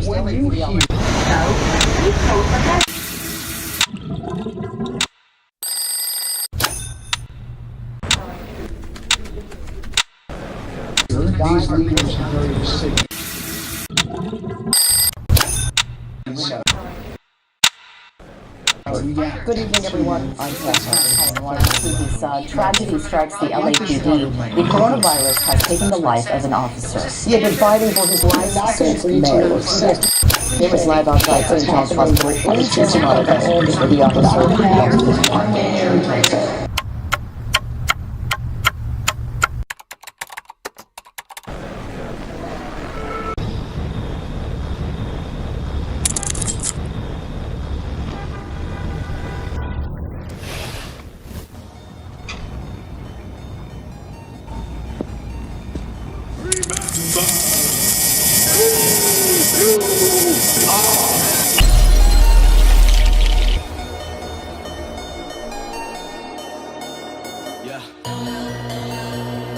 first. When you hear these leaders are very sick. Good evening, everyone. I'm Catherine. This tragedy strikes the LAPD. The coronavirus has taken the life of an officer. He had been fighting for his life since May. He was live outside St. John's Hospital in Santa Monica, where the officer lost his life.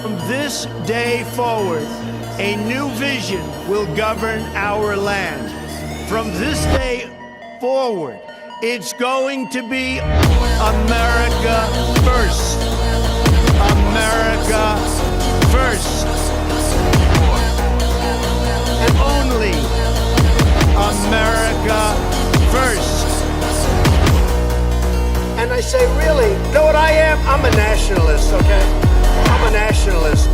From this day forward, a new vision will govern our land. From this day forward, it's going to be America first. America first. And only America first. And I say, really, you know what I am? I'm a nationalist, okay? I'm a nationalist.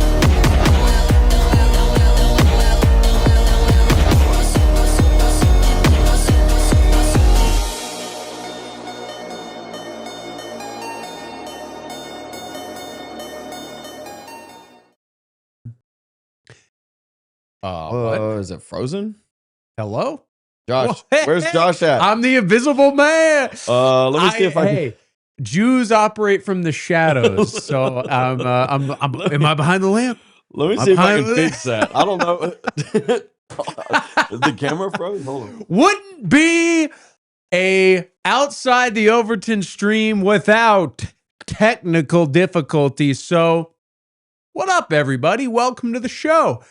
Is it frozen? Hello? Josh, Well, where's Josh at? I'm the invisible man. Let me see if I can. Hey, Jews operate from the shadows. So am I behind the lamp? Let me see if I can fix that. I don't know. Is the camera froze? Hold on. Wouldn't be a outside the Overton stream without technical difficulties. So what up, everybody? Welcome to the show.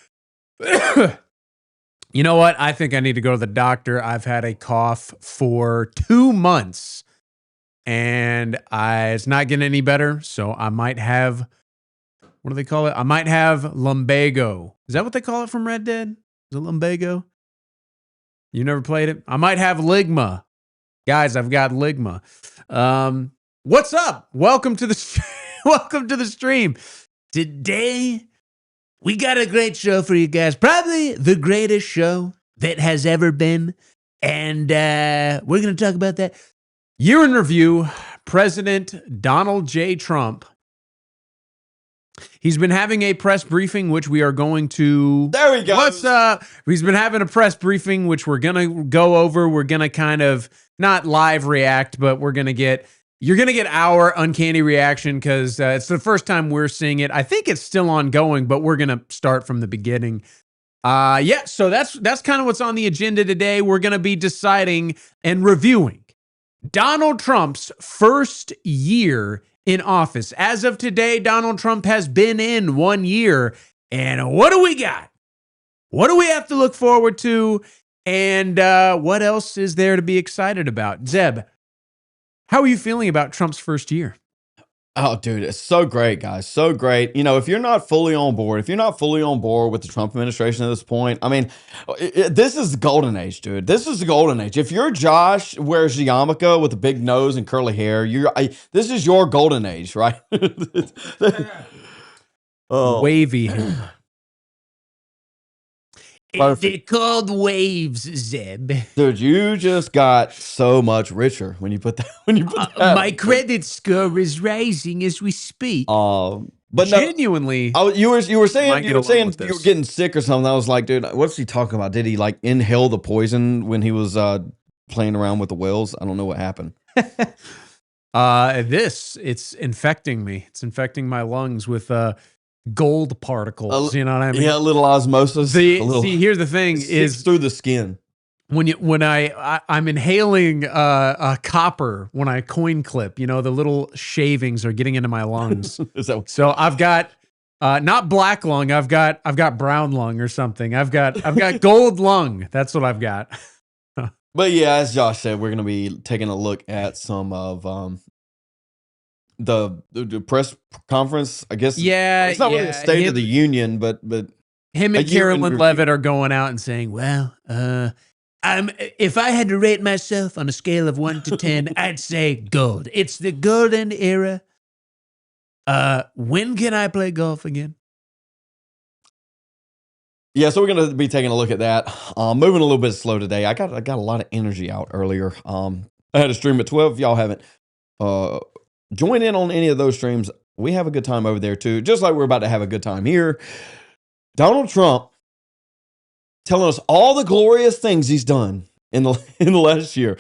You know what? I think I need to go to the doctor. I've had a cough for 2 months and it's not getting any better. So I might have, what do they call it? I might have lumbago. Is that what they call it from Red Dead? Is it lumbago? You never played it? I might have ligma. Guys, I've got ligma. What's up? Welcome to the welcome to the stream. Today, we got a great show for you guys. Probably the greatest show that has ever been. And we're going to talk about that. Year in review, President Donald J. Trump. He's been having a press briefing, which we are going to... There we go. What's up? He's been having a press briefing, which we're going to go over. We're going to kind of, not live react, but we're going to get... You're going to get our uncanny reaction because it's the first time we're seeing it. I think it's still ongoing, but we're going to start from the beginning. So that's kind of what's on the agenda today. We're going to be deciding and reviewing Donald Trump's first year in office. As of today, Donald Trump has been in 1 year. And what do we got? What do we have to look forward to? And what else is there to be excited about? Zeb, how are you feeling about Trump's first year? Oh, dude, it's so great, guys. So great. You know, if you're not fully on board with the Trump administration at this point, I mean, this is the golden age, dude. This is the golden age. If you're Josh, wears the yarmulke with a big nose and curly hair, this is your golden age, right? Wavy hair. They're called waves, Zeb. Dude, you just got so much richer when you put that. My credit score is rising as we speak. But genuinely, no, you were saying you were this. getting sick or something. I was like, dude, what's he talking about? Did he like inhale the poison when he was playing around with the whales? I don't know what happened. It's infecting me. It's infecting my lungs with gold particles. You know what I mean? Yeah, a little osmosis. See, here's the thing: is through the skin. When I'm inhaling copper when I coin clip, you know, the little shavings are getting into my lungs. So I've got Not black lung. I've got brown lung or something. I've got gold lung. That's what I've got. But yeah, as Josh said, we're going to be taking a look at some of the press conference. I guess it's not really a State of the Union, but him and Carolyn Levitt are going out and saying, "Well, if I had to rate myself on a scale of 1 to 10, I'd say gold. It's the golden era. When can I play golf again?" Yeah, so we're going to be taking a look at that. Moving a little bit slow today. I got a lot of energy out earlier. I had a stream at 12. If y'all haven't joined in on any of those streams, we have a good time over there too. Just like we're about to have a good time here. Donald Trump telling us all the glorious things he's done in the last year.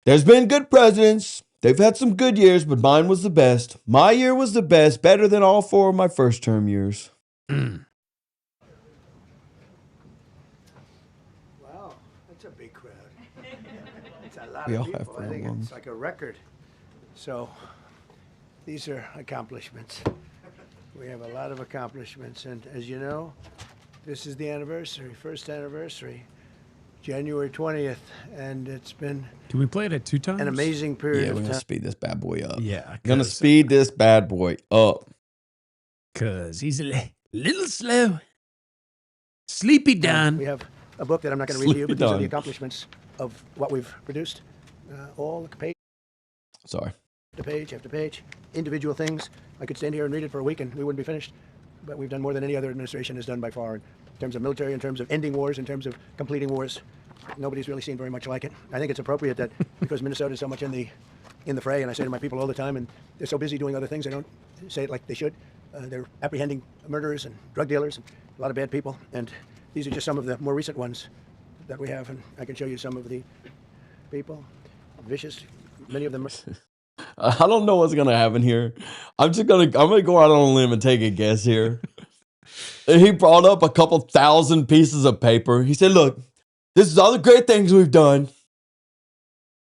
There's been good presidents. They've had some good years, but mine was the best. My year was the best, better than all 4 of my first term years. Wow, that's a big crowd. It's a lot of people. I think it's like a record. So these are accomplishments. We have a lot of accomplishments, and as you know, this is the anniversary, first anniversary, January 20th, and it's been. Can we play it at 2 times? An amazing period. Yeah, we're of gonna time. speed this bad boy up. Yeah, gonna speed this bad boy up. Cause he's a little slow. Sleepy Don. We have a book that I'm not going to read to you, but these are the accomplishments of what we've produced. All the page. Sorry. The page after page, individual things. I could stand here and read it for a week and we wouldn't be finished. But we've done more than any other administration has done by far in terms of military, in terms of ending wars, in terms of completing wars. Nobody's really seen very much like it. I think it's appropriate that because Minnesota is so much in the fray, and I say to my people all the time, and they're so busy doing other things, they don't say it like they should. They're apprehending murderers and drug dealers and a lot of bad people. And these are just some of the more recent ones that we have. And I can show you some of the people, vicious, many of them. I don't know what's gonna happen here. I'm gonna go out on a limb and take a guess here. He brought up a couple thousand pieces of paper. He said, "Look, this is all the great things we've done.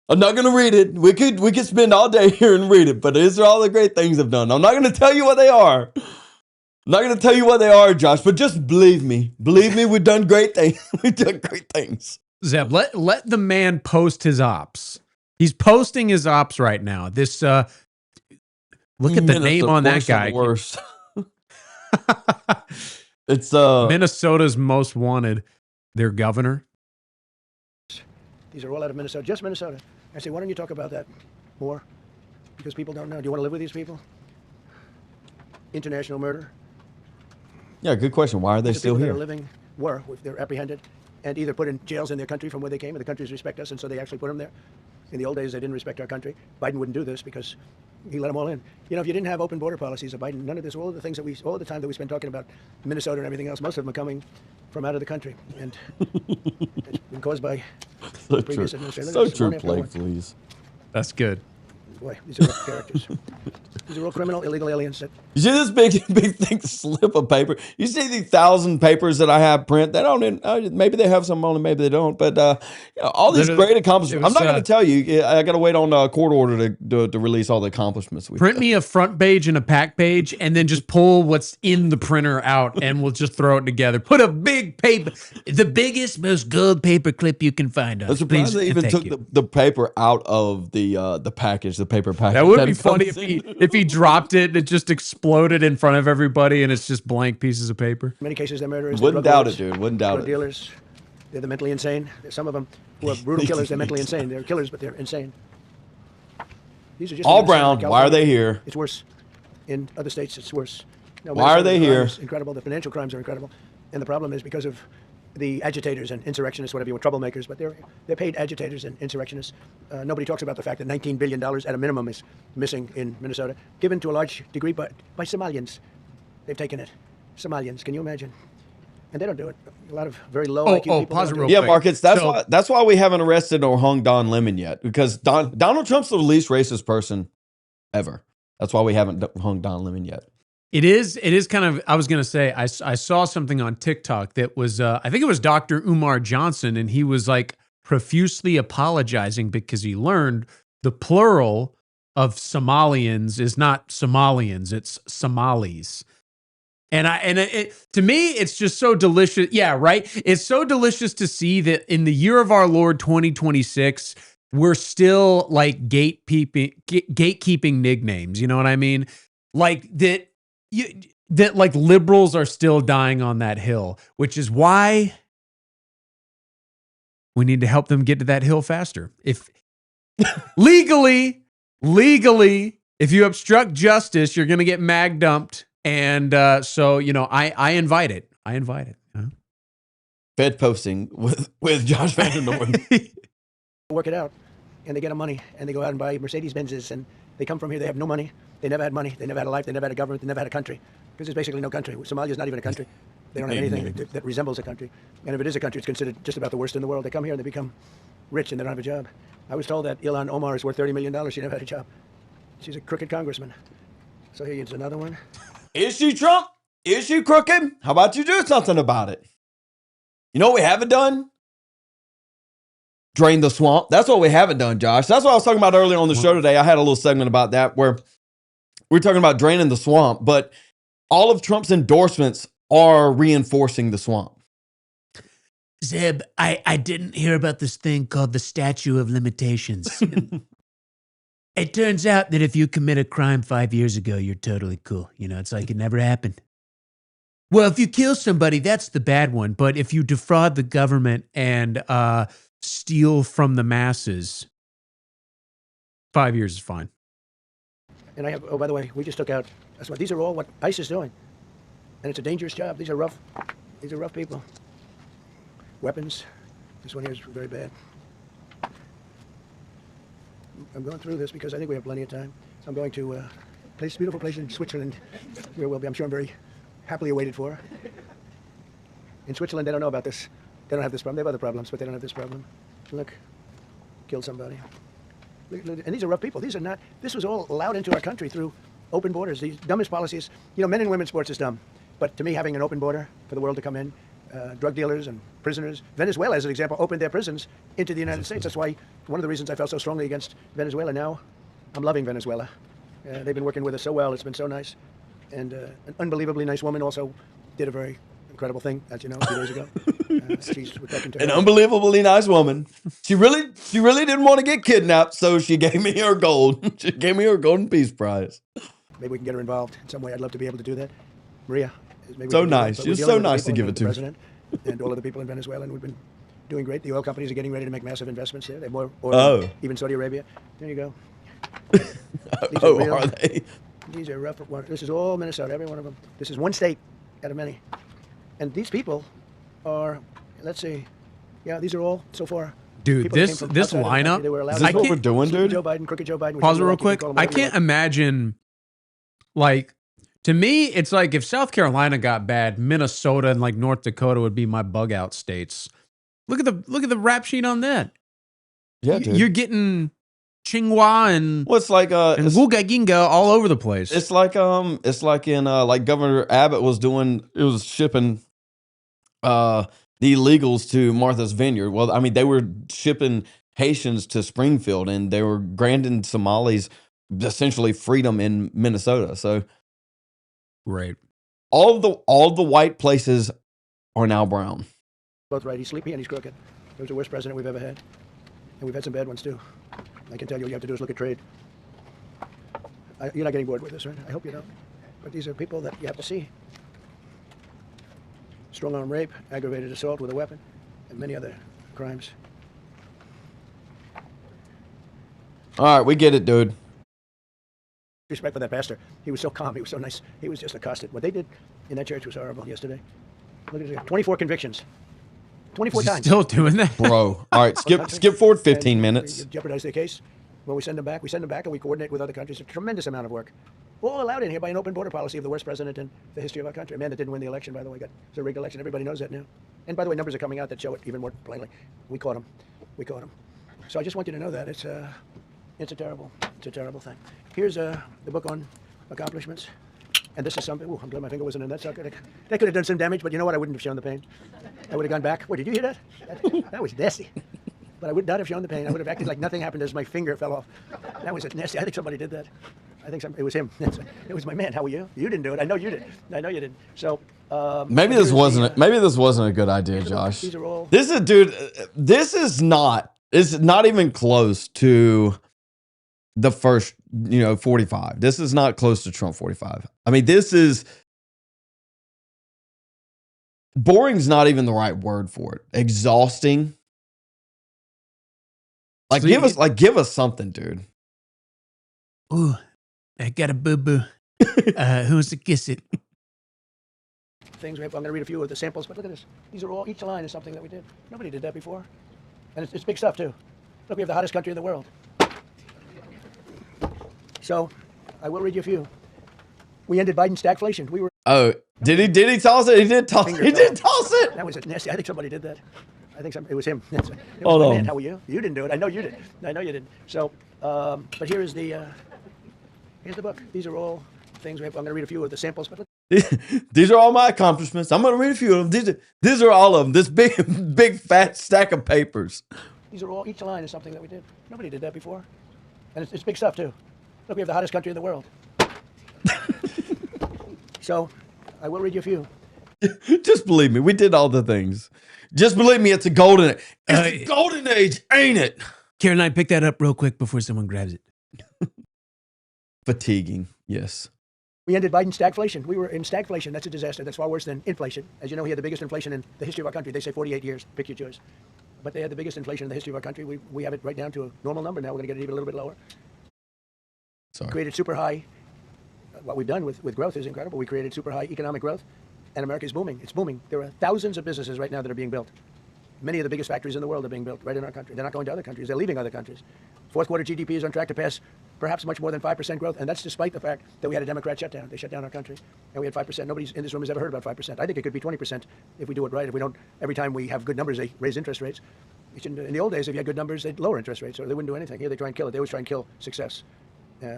I'm not gonna read it. We could spend all day here and read it, but these are all the great things I've done. I'm not gonna tell you what they are. I'm not gonna tell you what they are, Josh. But just believe me. Believe me. We've done great things. We've done great things." Zeb, let the man post his ops. He's posting his ops right now. This look at the name on that guy. Worse. It's Minnesota's most wanted. Their governor. These are all out of Minnesota, just Minnesota. I say, why don't you talk about that more? Because people don't know. Do you want to live with these people? International murder. Yeah, good question. Why are they the still people here? That are living were, they're apprehended and either put in jails in their country from where they came, and the countries respect us, and so they actually put them there. In the old days, they didn't respect our country. Biden wouldn't do this because he let them all in. You know, if you didn't have open border policies of Biden, none of this, all of the things that all of the time that we spend talking about Minnesota and everything else, most of them are coming from out of the country, and it's been caused by So previous true. administration. So true, Blake, please. That's good. Boy, these are rough characters. These are all criminal, illegal aliens. You see this big thick slip of paper? You see the 1,000 papers that I have print? They don't. Maybe they have some on them, maybe they don't. But all these great accomplishments. I'm not going to tell you. I got to wait on a court order to release all the accomplishments. Print me a front page and a back page, and then just pull what's in the printer out, and we'll just throw it together. Put a big paper, the biggest, most gold paper clip you can find. I'm surprised they even took the paper out of the package, the paper package. That would be funny if he dropped it and it just exploded in front of everybody, and it's just blank pieces of paper. In many cases, they're murderers. Wouldn't doubt it, dude. Wouldn't doubt it. Dealers, they're the mentally insane. There's some of them who are brutal killers. They're mentally insane. They're killers, but they're insane. These are just all brown. Why are they here? It's worse. In other states, it's worse. No, why are they here? Incredible. The financial crimes are incredible, and the problem is because of the agitators and insurrectionists, whatever you want, troublemakers, but they're paid agitators and insurrectionists. Nobody talks about the fact that $19 billion at a minimum is missing in Minnesota, given to a large degree by Somalians. They've taken it. Somalians, can you imagine? And they don't do it. A lot of very low IQ people. Pause it real yeah, quick. Marcus, that's why we haven't arrested or hung Don Lemon yet, because Donald Trump's the least racist person ever. That's why we haven't hung Don Lemon yet. It is kind of, I was going to say, I saw something on TikTok that was, I think it was Dr. Umar Johnson, and he was like profusely apologizing because he learned the plural of Somalians is not Somalians, it's Somalis. And to me, it's just so delicious. Yeah, right. It's so delicious to see that in the year of our Lord 2026, we're still like gatekeeping nicknames. You know what I mean? Like that like liberals are still dying on that hill, which is why we need to help them get to that hill faster. If legally, if you obstruct justice, you're going to get mag dumped. And so, you know, I invite it. I invite it. Fed posting with Josh Van Der Noorden. Work it out, and they get a money, and they go out and buy Mercedes Benzes, and they come from here. They have no money. They never had money. They never had a life. They never had a government. They never had a country, because there's basically no country. Somalia is not even a country. They don't have anything that resembles a country. And if it is a country, it's considered just about the worst in the world. They come here and they become rich, and they don't have a job. I was told that Ilhan Omar is worth $30 million. She never had a job. She's a crooked congressman. So here's another one. Is she Trump? Is she crooked? How about you do something about it? You know what we haven't done? Drain the swamp. That's what we haven't done, Josh. That's what I was talking about earlier on the show today. I had a little segment about that where we're talking about draining the swamp, but all of Trump's endorsements are reinforcing the swamp. Zeb, I didn't hear about this thing called the statute of limitations. It turns out that if you commit a crime 5 years ago, you're totally cool. You know, it's like it never happened. Well, if you kill somebody, that's the bad one. But if you defraud the government and steal from the masses, 5 years is fine. And I have, oh, by the way, we just took out, that's what, these are all what ICE is doing. And it's a dangerous job. These are rough people. Weapons. This one here is very bad. I'm going through this because I think we have plenty of time. I'm going to a beautiful place in Switzerland where we'll be, I'm sure I'm very happily awaited for. In Switzerland, they don't know about this. They don't have this problem. They have other problems, but they don't have this problem. Look, killed somebody. And these are rough people. These are not, this was all allowed into our country through open borders. These dumbest policies. You know, men and women's sports is dumb. But to me, having an open border for the world to come in, drug dealers and prisoners. Venezuela, as an example, opened their prisons into the United States. That's why one of the reasons I felt so strongly against Venezuela. Now, I'm loving Venezuela. They've been working with us so well. It's been so nice. And an unbelievably nice woman also did a very incredible thing, as you know, a few days ago. We're talking to her. An unbelievably nice woman. She really didn't want to get kidnapped, so she gave me her gold. She gave me her golden peace prize. Maybe we can get her involved in some way. I'd love to be able to do that. Maria. So nice. You're so nice to give it to me. And all of the people in Venezuela, and we've been doing great. The oil companies are getting ready to make massive investments here. They have more oil than even Saudi Arabia. There you go. Are they? These are rough. This is all Minnesota, every one of them. This is one state out of many. And these people are, let's see, yeah, these are all so far. Dude, this lineup, is this what we're doing, dude? Joe Biden, crooked Joe Biden. Pause real quick. I can't imagine, like, to me, it's like if South Carolina got bad, Minnesota and like North Dakota would be my bug out states. Look at the rap sheet on that. Yeah, dude. You're getting Tsinghua and it's like and Wugaginga all over the place. It's like in like Governor Abbott was doing. It was shipping the illegals to Martha's Vineyard. Well, I mean, they were shipping Haitians to Springfield, and they were granting Somalis essentially freedom in Minnesota. So. Right. All the white places are now brown. Both right. He's sleepy and he's crooked. He was the worst president we've ever had. And we've had some bad ones too. I can tell you all you have to do is look at trade. You're not getting bored with this, right? I hope you don't. But these are people that you have to see. Strong arm rape, aggravated assault with a weapon, and many other crimes. All right, we get it, dude. Respect for that pastor. He was so calm. He was so nice. He was just accosted. What they did in that church was horrible yesterday. Look at this. 24 convictions. 24 times. Still doing that? Bro. All right, skip forward 15 minutes. Jeopardize their case. When we send them back, and we coordinate with other countries. A tremendous amount of work. All allowed in here by an open border policy of the worst president in the history of our country. A man that didn't win the election, by the way. It's a rigged election. Everybody knows that now. And by the way, numbers are coming out that show it even more plainly. We caught him. So I just want you to know that. It's a terrible thing. Here's the book on accomplishments. And this is something, I'm glad my finger wasn't in that sucker. That could have done some damage, but you know what? I wouldn't have shown the pain. I would have gone back. Wait, did you hear that? That was nasty. But I would not have shown the pain. I would have acted like nothing happened as my finger fell off. That was nasty. I think somebody did that. I think it was him. It was my man. How are you? You didn't do it. I know you did. I know you did. So maybe this wasn't. Maybe this wasn't a good idea, Josh. These are all. This is, dude. This is not. It's not even close to the first, 45. This is not close to Trump 45. I mean, this is. Boring's not even the right word for it. Exhausting. Like, give us something, dude. Ooh, I got a boo-boo. Who wants to kiss it? Things. I'm going to read a few of the samples, but look at this. These are all, each line is something that we did. Nobody did that before. And it's big stuff, too. Look, we have the hottest country in the world. So, I will read you a few. We ended Biden's stagflation. We were... Oh, did he toss it? He did toss it. He did toss it. That was nasty. I think somebody did that. I think it was him. It was Hold my on. man. How are you? You didn't do it. I know you did. I know you did. So, but here's the book. These are all things. I'm going to read a few of the samples. But These are all my accomplishments. I'm going to read a few of them. These are all of them. This big fat stack of papers. These are all, each line is something that we did. Nobody did that before. And it's big stuff, too. Look, we have the hottest country in the world. So, I will read you a few. Just believe me. We did all the things. Just believe me. It's a golden age. It's a golden age, ain't it? Caroline, pick that up real quick before someone grabs it. Fatiguing. Yes. We ended Biden's stagflation. We were in stagflation. That's a disaster. That's far worse than inflation. As you know, he had the biggest inflation in the history of our country. They say 48 years. Pick your choice. But they had the biggest inflation in the history of our country. We have it right down to a normal number now. We're going to get it even a little bit lower. Sorry. Created super high. What we've done with growth is incredible. We created super high economic growth, and America is booming. It's booming. There are thousands of businesses right now that are being built. Many of the biggest factories in the world are being built right in our country. They're not going to other countries. They're leaving other countries. Fourth quarter GDP is on track to pass perhaps much more than 5% growth, and that's despite the fact that we had a Democrat shutdown. They shut down our country, and we had 5%. Nobody in this room has ever heard about 5%. I think it could be 20% if we do it right. If we don't, every time we have good numbers, they raise interest rates. In the old days, if you had good numbers, they'd lower interest rates, or they wouldn't do anything. Here, they try and kill it. They always try and kill success.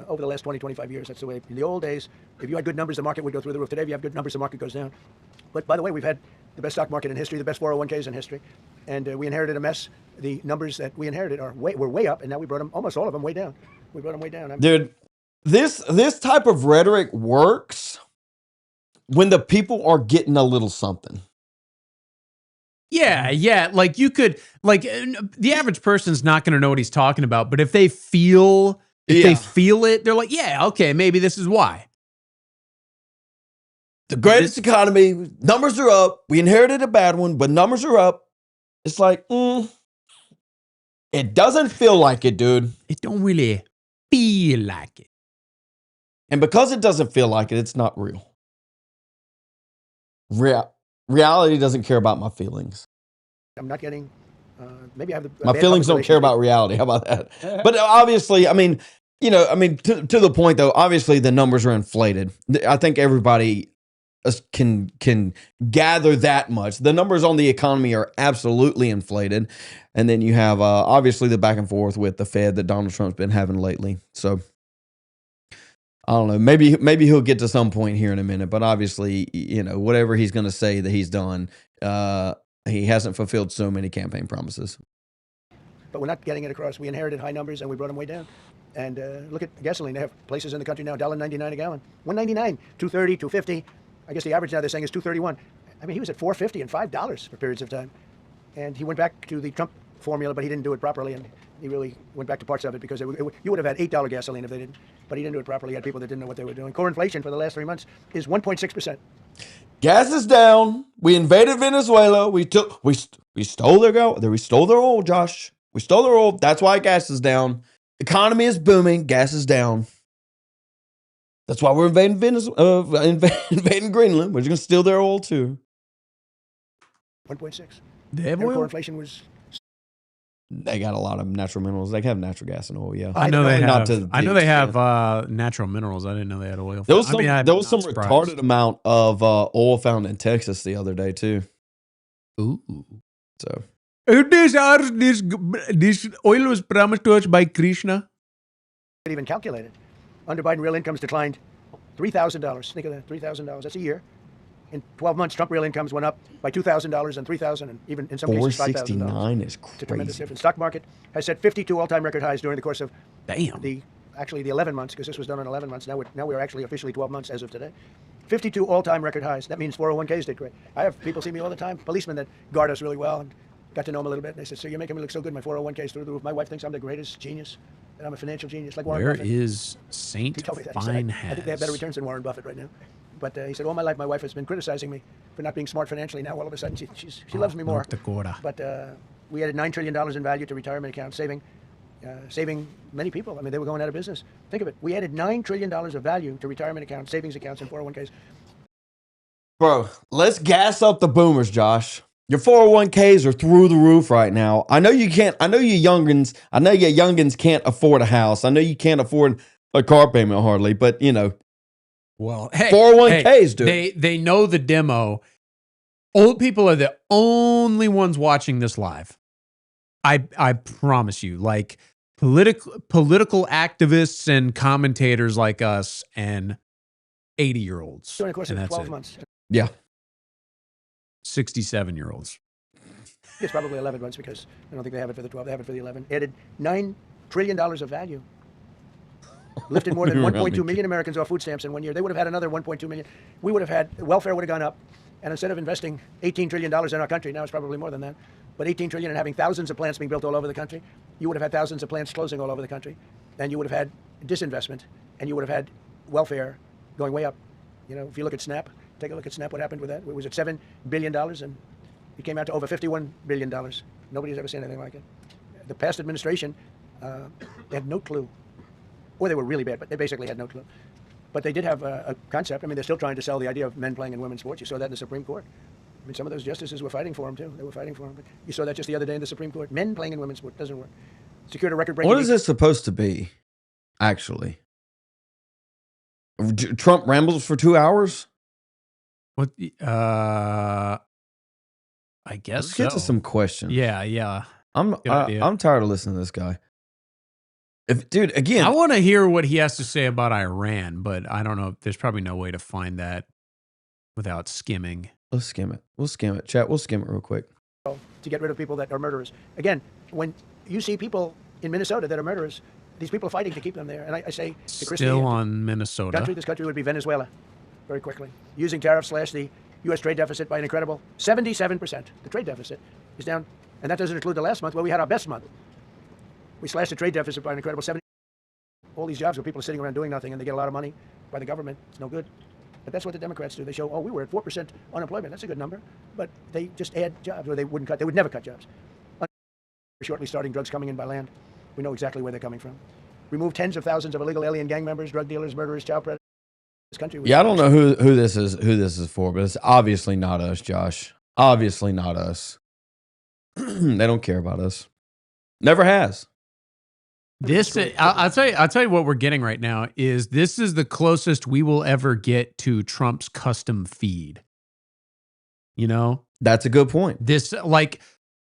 Over the last 20, 25 years, that's the way. In the old days, if you had good numbers, the market would go through the roof. Today, if you have good numbers, the market goes down. But by the way, we've had the best stock market in history, the best 401ks in history, and we inherited a mess. The numbers that we inherited were way up, and now we brought them, almost all of them, way down. We brought them way down. Dude, this type of rhetoric works when the people are getting a little something. Yeah. Like you could, like the average person's not going to know what he's talking about, but if they feel it, they're like, yeah, okay, maybe this is why. The greatest economy, numbers are up. We inherited a bad one, but numbers are up. It's like, it doesn't feel like it, dude. It don't really feel like it. And because it doesn't feel like it, it's not real. Reality doesn't care about my feelings. I'm not getting, maybe I have the... My feelings don't care about reality. How about that? But obviously, to the point though, obviously the numbers are inflated. I think everybody can gather that much. The numbers on the economy are absolutely inflated. And then you have obviously the back and forth with the Fed that Donald Trump's been having lately. So I don't know. Maybe he'll get to some point here in a minute, but obviously, whatever he's going to say that he's done, he hasn't fulfilled so many campaign promises. But we're not getting it across. We inherited high numbers and we brought them way down. And look at gasoline. They have places in the country now, $1.99 a gallon. $1.99, $2.30, $2.50. I guess the average now they're saying is $2.31. I mean, he was at $4.50 and $5 for periods of time. And he went back to the Trump formula, but he didn't do it properly. And he really went back to parts of it because you would have had $8 gasoline if they didn't. But he didn't do it properly. He had people that didn't know what they were doing. Core inflation for the last 3 months is 1.6%. Gas is down. We invaded Venezuela. We stole their oil, Josh. We stole their oil. That's why gas is down. Economy is booming. Gas is down. That's why we're invading Venezuela, invading Greenland. We're just gonna steal their oil too. 1.6. Their core inflation was. They got a lot of natural minerals. They have natural gas and oil. Yeah, I know they have natural minerals. I didn't know they had oil. There was some retarded amount of oil found in Texas the other day too. Ooh. So this oil was promised to us by Krishna. Even calculated. Under Biden, real incomes declined $3,000. Think of that, $3,000. That's a year. In 12 months, Trump real incomes went up by $2,000 and $3,000 and even in some cases $5,000. 469 is It's a tremendous crazy. difference. Stock market has set 52 all-time record highs during the course of Damn. the 11 months, because this was done in 11 months. Now we're actually officially 12 months as of today. 52 all-time record highs. That means 401ks did great. I have people see me all the time, policemen that guard us really well, and got to know them a little bit. And they said, "So you're making me look so good. My 401ks through the roof. My wife thinks I'm the greatest genius, and I'm a financial genius like Warren Where Buffett." is He Saint told me that. He said, Fine I think they have better returns than Warren Buffett right now. But he said, all my life, my wife has been criticizing me for not being smart financially. Now, all of a sudden, she loves me more. North Dakota. But we added $9 trillion in value to retirement accounts, saving many people. I mean, they were going out of business. Think of it. We added $9 trillion of value to retirement accounts, savings accounts, and 401ks. Bro, let's gas up the boomers, Josh. Your 401ks are through the roof right now. I know you can't. I know you youngins can't afford a house. I know you can't afford a car payment hardly, but you know. Well, hey, 401ks, dude. They know the demo. Old people are the only ones watching this live. I promise you. Like political activists and commentators like us and 80-year-olds. During the course and of that's 12 it. months. Yeah. 67-year-olds. It's probably 11 months because I don't think they have it for the 12. They have it for the 11. Added $9 trillion of value. Lifted more than 1.2 million Americans off food stamps in 1 year. They would have had another 1.2 million. We would have had, welfare would have gone up. And instead of investing $18 trillion in our country, now it's probably more than that, but $18 trillion and having thousands of plants being built all over the country, you would have had thousands of plants closing all over the country. And you would have had disinvestment. And you would have had welfare going way up. You know, if you look at SNAP, take a look at SNAP, what happened with that? It was at $7 billion and it came out to over $51 billion. Nobody's ever seen anything like it. The past administration, they had no clue. Or they were really bad, but they basically had no clue. But they did have a concept. I mean, they're still trying to sell the idea of men playing in women's sports. You saw that in the Supreme Court. I mean, some of those justices were fighting for them, too. They were fighting for them. But you saw that just the other day in the Supreme Court. Men playing in women's sports doesn't work. Secured a record-breaking... What is this supposed to be, actually? Trump rambles for 2 hours? What? I guess Let's get to some questions. Yeah. I'm tired of listening to this guy. Dude, again, I want to hear what he has to say about Iran, but I don't know. There's probably no way to find that without skimming. Let's skim it. We'll skim it. Chat, we'll skim it real quick. To get rid of people that are murderers. Again, when you see people in Minnesota that are murderers, these people are fighting to keep them there. And I say to Christie, Still on Minnesota. this country would be Venezuela very quickly. Using tariffs slash the U.S. trade deficit by an incredible 77%. The trade deficit is down, and that doesn't include the last month where we had our best month. We slashed the trade deficit by an incredible 70%. All these jobs where people are sitting around doing nothing and they get a lot of money by the government. It's no good. But that's what the Democrats do. They show, we were at 4% unemployment. That's a good number. But they just add jobs, or they would never cut jobs. Shortly starting drugs coming in by land. We know exactly where they're coming from. Remove tens of thousands of illegal alien gang members, drug dealers, murderers, child predators. This country. Yeah, I don't know who this is for, but it's obviously not us, Josh. Obviously not us. They don't care about us. Never has. I'll tell you what we're getting right now is this is the closest we will ever get to Trump's custom feed. You know? That's a good point. This, like,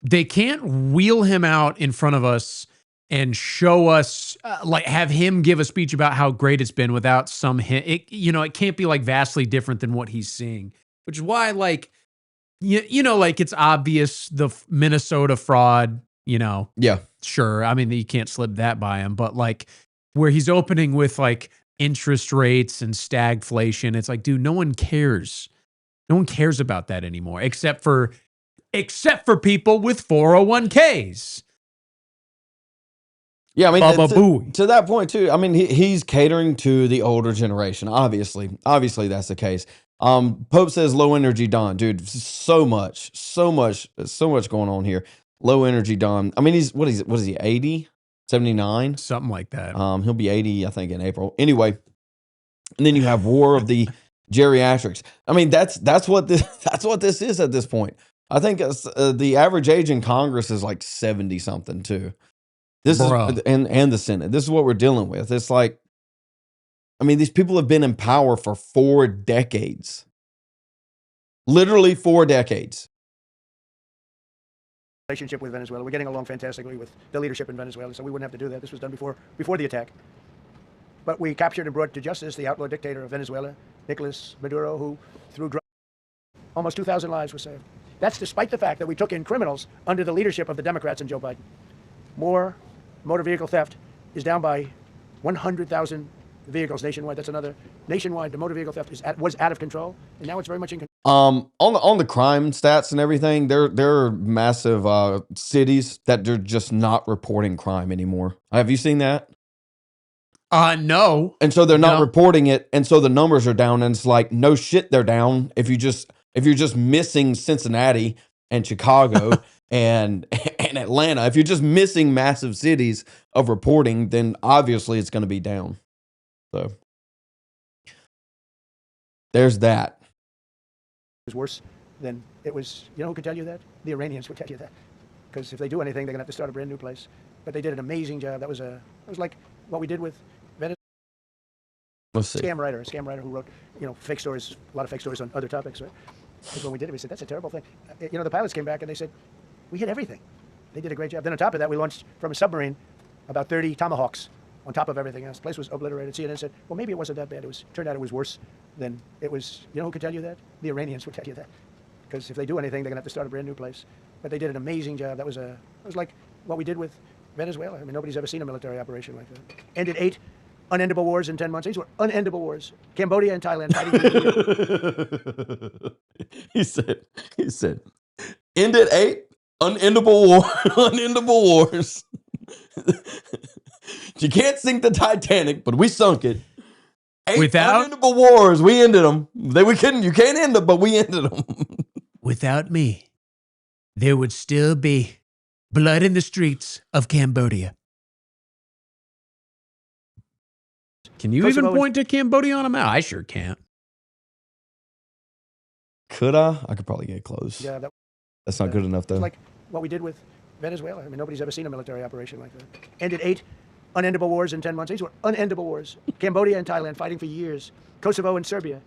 they can't wheel him out in front of us and show us, like, have him give a speech about how great it's been without some hint. It can't be, like, vastly different than what he's seeing, which is why, like, like, it's obvious the Minnesota fraud, Yeah. Sure. I mean, you can't slip that by him, but like where he's opening with like interest rates and stagflation, it's like, dude, no one cares. No one cares about that anymore, except for people with 401ks. Yeah, I mean, Baba to that point too. I mean, he's catering to the older generation. Obviously, that's the case. Pope says low energy Don, dude. So much going on here. Low energy Don. I mean, what is he, 80, 79? Something like that. He'll be 80, I think, in April. Anyway, and then you have War of the Geriatrics. I mean, that's what this is at this point. I think the average age in Congress is like 70 something too. This is and the Senate. This is what we're dealing with. It's like, I mean, these people have been in power for 4 decades. Literally 4 decades. Relationship with Venezuela. We're getting along fantastically with the leadership in Venezuela, so we wouldn't have to do that. This was done before the attack. But we captured and brought to justice the outlaw dictator of Venezuela, Nicolas Maduro, who threw drugs Almost 2,000 lives were saved. That's despite the fact that we took in criminals under the leadership of the Democrats and Joe Biden. More motor vehicle theft is down by 100,000 vehicles nationwide. That's another nationwide. The motor vehicle theft was out of control, and now it's very much in control. On the crime stats and everything, there are massive cities that they're just not reporting crime anymore. Have you seen that? No. And so they're not reporting it, and so the numbers are down. And it's like, no shit, they're down. If you're just missing Cincinnati and Chicago and Atlanta, if you're just missing massive cities of reporting, then obviously it's going to be down. So there's that. It was worse than it was. You know who could tell you that? The Iranians would tell you that. Because if they do anything, they're going to have to start a brand new place. But they did an amazing job. That was like what we did with Venezuela. Let's see. A scam writer who wrote, fake stories, a lot of fake stories on other topics, right? Because when we did it, we said, that's a terrible thing. The pilots came back and they said, we hit everything. They did a great job. Then on top of that, we launched from a submarine about 30 Tomahawks on top of everything else. The place was obliterated. CNN said, well, maybe it wasn't that bad. Turned out it was worse than it was. You know who could tell you that? The Iranians would tell you that. Because if they do anything, they're going to have to start a brand new place. But they did an amazing job. That was like what we did with Venezuela. I mean, nobody's ever seen a military operation like that. Ended 8 unendable wars in 10 months. These were unendable wars. Cambodia and Thailand fighting. He said, ended 8 unendable wars. You can't sink the Titanic, but we sunk it. 8 unendable wars, we ended them. You can't end them, but we ended them. Without me, there would still be blood in the streets of Cambodia. Can you even point to Cambodia on a map? I sure can't. Could I? I could probably get close. Yeah, that's not good enough, though. Like what we did with Venezuela. I mean, nobody's ever seen a military operation like that. Ended 8 unendable wars in 10 months. These were unendable wars. Cambodia and Thailand fighting for years. Kosovo and Serbia.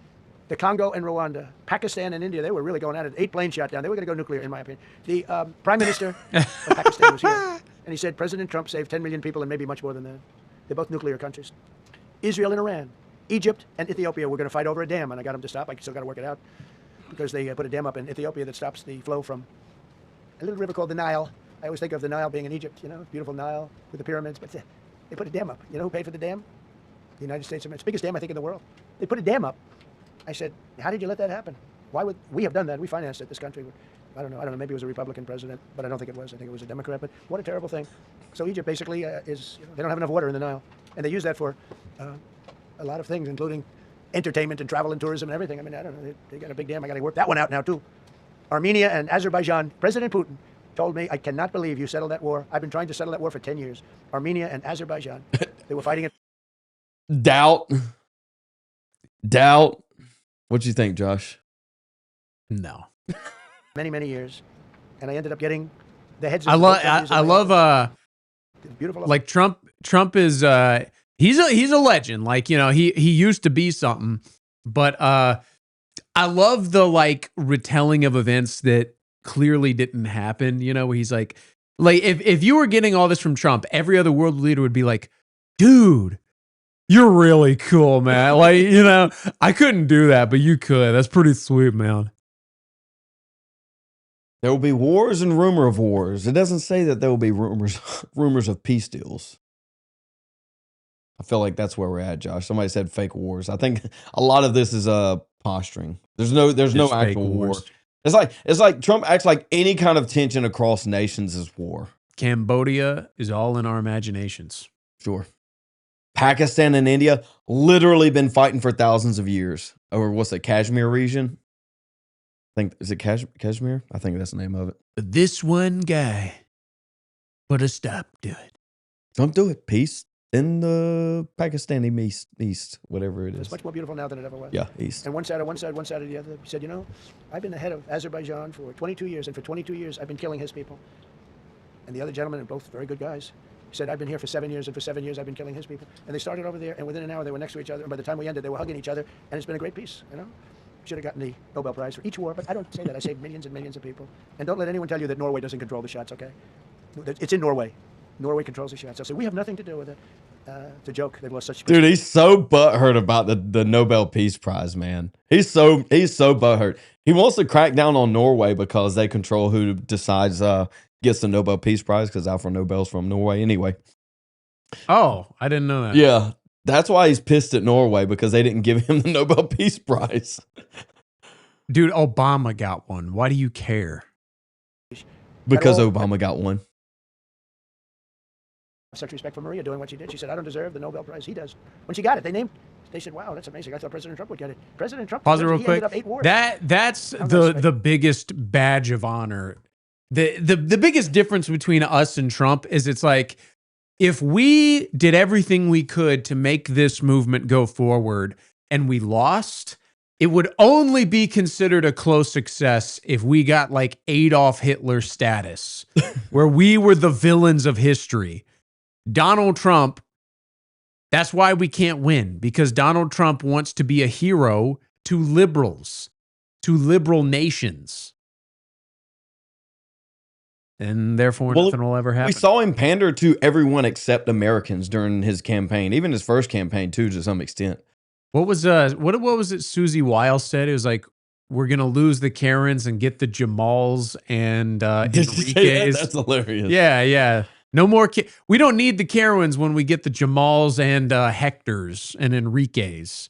The Congo and Rwanda. Pakistan and India. They were really going at it. 8 planes shot down. They were going to go nuclear, in my opinion. The Prime Minister of Pakistan was here. And he said, President Trump saved 10 million people and maybe much more than that. They're both nuclear countries. Israel and Iran. Egypt and Ethiopia were going to fight over a dam, and I got them to stop. I still got to work it out. Because they put a dam up in Ethiopia that stops the flow from a little river called the Nile. I always think of the Nile being in Egypt, beautiful Nile with the pyramids, but they put a dam up. You know who paid for the dam? The United States of America. It's the biggest dam, I think, in the world. They put a dam up. I said, how did you let that happen? Why would we have done that? We financed it, this country. I don't know. Maybe it was a Republican president, but I don't think it was. I think it was a Democrat, but what a terrible thing. So Egypt basically is, they don't have enough water in the Nile. And they use that for a lot of things, including entertainment and travel and tourism and everything. I mean, I don't know. They got a big dam. I got to work that one out now, too. Armenia and Azerbaijan. President Putin told me, I cannot believe you settled that war. I've been trying to settle that war for 10 years. Armenia and Azerbaijan. They were fighting it. Doubt. What do you think, Josh? No. Many, many years. And I ended up getting the heads of I love beautiful. Like Trump is he's a legend. Like, he used to be something. But I love the retelling of events that clearly didn't happen. He's like if you were getting all this from Trump, every other world leader would be like, dude, you're really cool, man. I couldn't do that, but you could. That's pretty sweet, man. There will be wars and rumor of wars. It doesn't say that there will be rumors of peace deals. I feel like that's where we're at, Josh. Somebody said fake wars. I think a lot of this is posturing. There's no actual war. It's like Trump acts like any kind of tension across nations is war. Cambodia is all in our imaginations. Sure. Pakistan and India literally been fighting for thousands of years over what's the Kashmir region? Is it Kashmir? I think that's the name of it. But this one guy put a stop to it. Don't do it. Peace in the Pakistani east, whatever it is. It's much more beautiful now than it ever was. Yeah, east. And one side of the other. He said, I've been the head of Azerbaijan for 22 years, and for 22 years I've been killing his people. And the other gentlemen are both very good guys. He said, I've been here for 7 years, and for 7 years I've been killing his people. And they started over there, and within an hour they were next to each other, and by the time we ended, they were hugging each other, and it's been a great peace, Should have gotten the Nobel Prize for each war, but I don't say that. I saved millions and millions of people. And don't let anyone tell you that Norway doesn't control the shots, okay? It's in Norway. Norway controls the shots. I'll say, we have nothing to do with it. It's a joke. They've lost such. Dude, he's so butthurt about the Nobel Peace Prize, man. He's so butthurt. He wants to crack down on Norway because they control who decides gets the Nobel Peace Prize because Alfred Nobel's from Norway anyway. Oh, I didn't know that. Yeah, that's why he's pissed at Norway because they didn't give him the Nobel Peace Prize. Dude, Obama got one. Why do you care? Because Obama got one. Such respect for Maria doing what she did. She said, "I don't deserve the Nobel Prize. He does." When she got it, they said, "Wow, that's amazing. I thought President Trump would get it." President Trump. Pause it real he quick. ended up 8 wars. That's the biggest badge of honor. The biggest difference between us and Trump is it's like if we did everything we could to make this movement go forward and we lost, it would only be considered a close success if we got like Adolf Hitler status, where we were the villains of history. Donald Trump, that's why we can't win, because Donald Trump wants to be a hero to liberals, to liberal nations. And therefore, nothing will ever happen. We saw him pander to everyone except Americans during his campaign, even his first campaign too, to some extent. What was it Susie Wiles said? It was like, we're going to lose the Karens and get the Jamals and Enriquez. That's hilarious. Yeah. No more. We don't need the Karens when we get the Jamals and Hectors and Enriquez.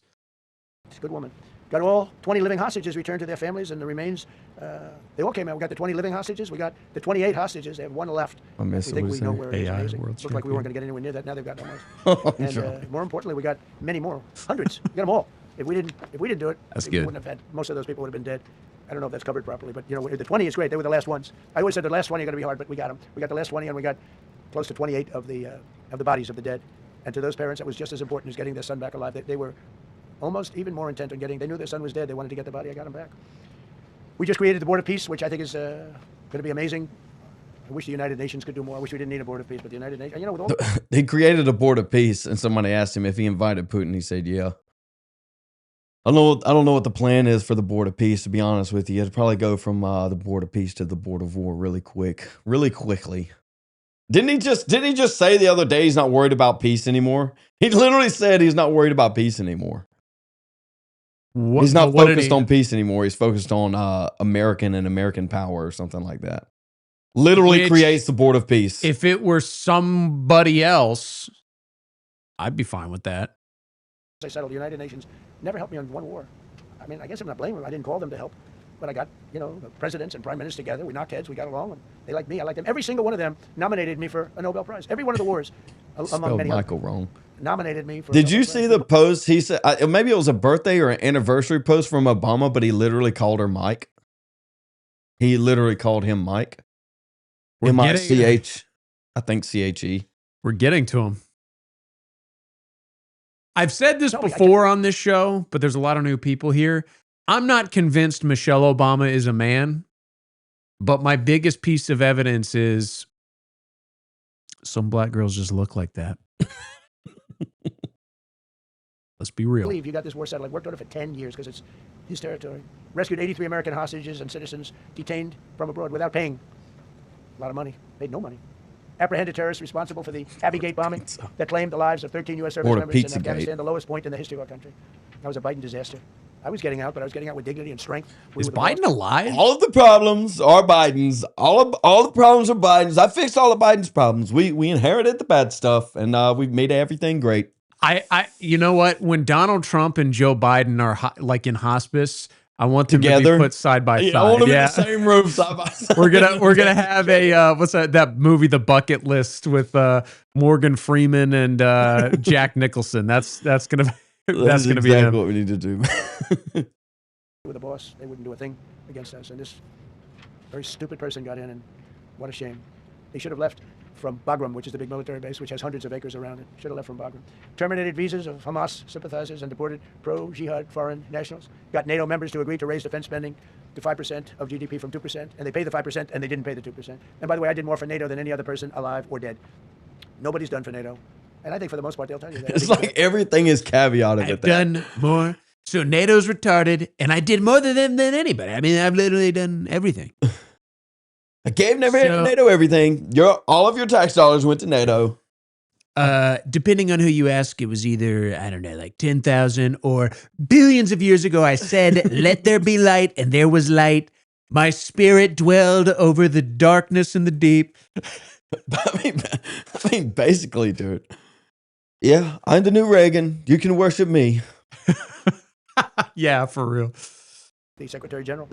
She's a good woman. Got all 20 living hostages returned to their families, and the remains, they all came out. We got the 20 living hostages. We got the 28 hostages. They have 1 left. I miss we think we know where it is. Amazing. World Looked like we weren't going to get anywhere near that. Now they've got almost. And more importantly, we got many more. Hundreds. We got them all. If we didn't do it, That's we good. wouldn't have had. Most of those people would have been dead. I don't know if that's covered properly, but the 20 is great. They were the last ones. I always said the last 20 are going to be hard, but we got them. We got the last 20, and we got close to 28 of the bodies of the dead. And to those parents, that was just as important as getting their son back alive. They were almost even more intent on getting. They knew their son was dead. They wanted to get the body. I got him back. We just created the Board of Peace, which I think is going to be amazing. I wish the United Nations could do more. I wish we didn't need a Board of Peace, but the United Nations, with all he created a Board of Peace, and somebody asked him if he invited Putin. He said, "Yeah." I don't know what the plan is for the Board of Peace. To be honest with you, it'd probably go from the Board of Peace to the Board of War really quickly. Didn't he just say the other day he's not worried about peace anymore? He literally said he's not worried about peace anymore. He's not focused on peace anymore. He's focused on American power or something like that. Literally creates the Board of Peace. If it were somebody else, I'd be fine with that. I settled. The United Nations never helped me on one war. I mean, I guess I'm not blaming them. I didn't call them to help. But I got, the presidents and prime ministers together. We knocked heads. We got along. And they liked me. I liked them. Every single one of them nominated me for a Nobel Prize. Every one of the wars, among many Michael wrong. Nominated me for. Did you see the post? He said maybe it was a birthday or an anniversary post from Obama, but he literally called her Mike. He literally called him Mike. M-I-C-H. I think C-H-E. We're getting to him. I've said this before on this show, but there's a lot of new people here. I'm not convinced Michelle Obama is a man, but my biggest piece of evidence is some black girls just look like that. Let's be real. I believe you got this war settled. I worked on it for 10 years because it's his territory. Rescued 83 American hostages and citizens detained from abroad without paying a lot of money. Paid no money. Apprehended terrorists responsible for the Abbey Gate bombing that claimed the lives of 13 U.S. service members in Afghanistan, the lowest point in the history of our country. That was a Biden disaster. I was getting out, but I was getting out with dignity and strength. Is Biden alive? All of the problems are Biden's. All the problems are Biden's. I fixed all of Biden's problems. We inherited the bad stuff, and we've made everything great. You know what? When Donald Trump and Joe Biden are like in hospice, I want them to be put side by side. I want them in the same room side by side. We're gonna have a what's that movie, The Bucket List, with Morgan Freeman and Jack Nicholson. That's gonna be exactly what we need to do. With the boss, they wouldn't do a thing against us, and this very stupid person got in, and what a shame. They should have left from Bagram, which is the big military base, which has hundreds of acres around it. Should have left from Bagram. Terminated visas of Hamas sympathizers and deported pro-jihad foreign nationals. Got NATO members to agree to raise defense spending to 5% of GDP from 2%, and they paid the 5%, and they didn't pay the 2%. And by the way, I did more for NATO than any other person alive or dead. Nobody's done for NATO. And I think for the most part, they'll tell you that. It's like everything is caveated with that. I've done more. So NATO's retarded, and I did more than anybody. I mean, I've literally done everything. I gave NATO everything. All of your tax dollars went to NATO. Depending on who you ask, it was either, I don't know, like 10,000 or billions of years ago, I said, let there be light, and there was light. My spirit dwelled over the darkness and the deep. I mean, basically, dude. Yeah, I'm the new Reagan. You can worship me. Yeah, for real. The Secretary General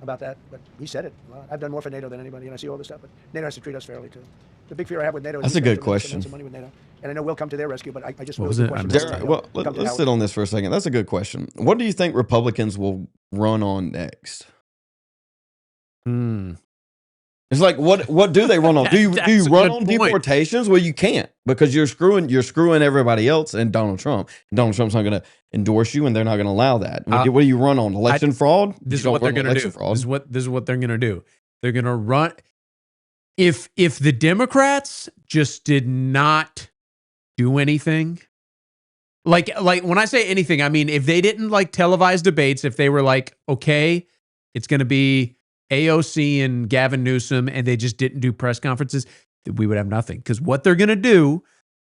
about that, but he said it. Well, I've done more for NATO than anybody, and I see all this stuff, but NATO has to treat us fairly, too. The big fear I have with NATO is That's a good question. some money with NATO. And I know we'll come to their rescue, but I just What really was the it? question I missed is, it. Well, come to let's Howard. sit on this for a second. That's a good question. What do you think Republicans will run on next? It's like, what do they run on? Do you That's a run good on point. deportations? Well, you can't, because you're screwing everybody else and Donald Trump. And Donald Trump's not going to endorse you, and they're not going to allow that. What do you run on? Election fraud? This is You don't what they're run on going to do. election fraud. This is what they're going to do. They're going to run. If the Democrats just did not do anything, like when I say anything, I mean if they didn't like televise debates, if they were like, okay, it's going to be AOC and Gavin Newsom, and they just didn't do press conferences, we would have nothing. Because what they're going to do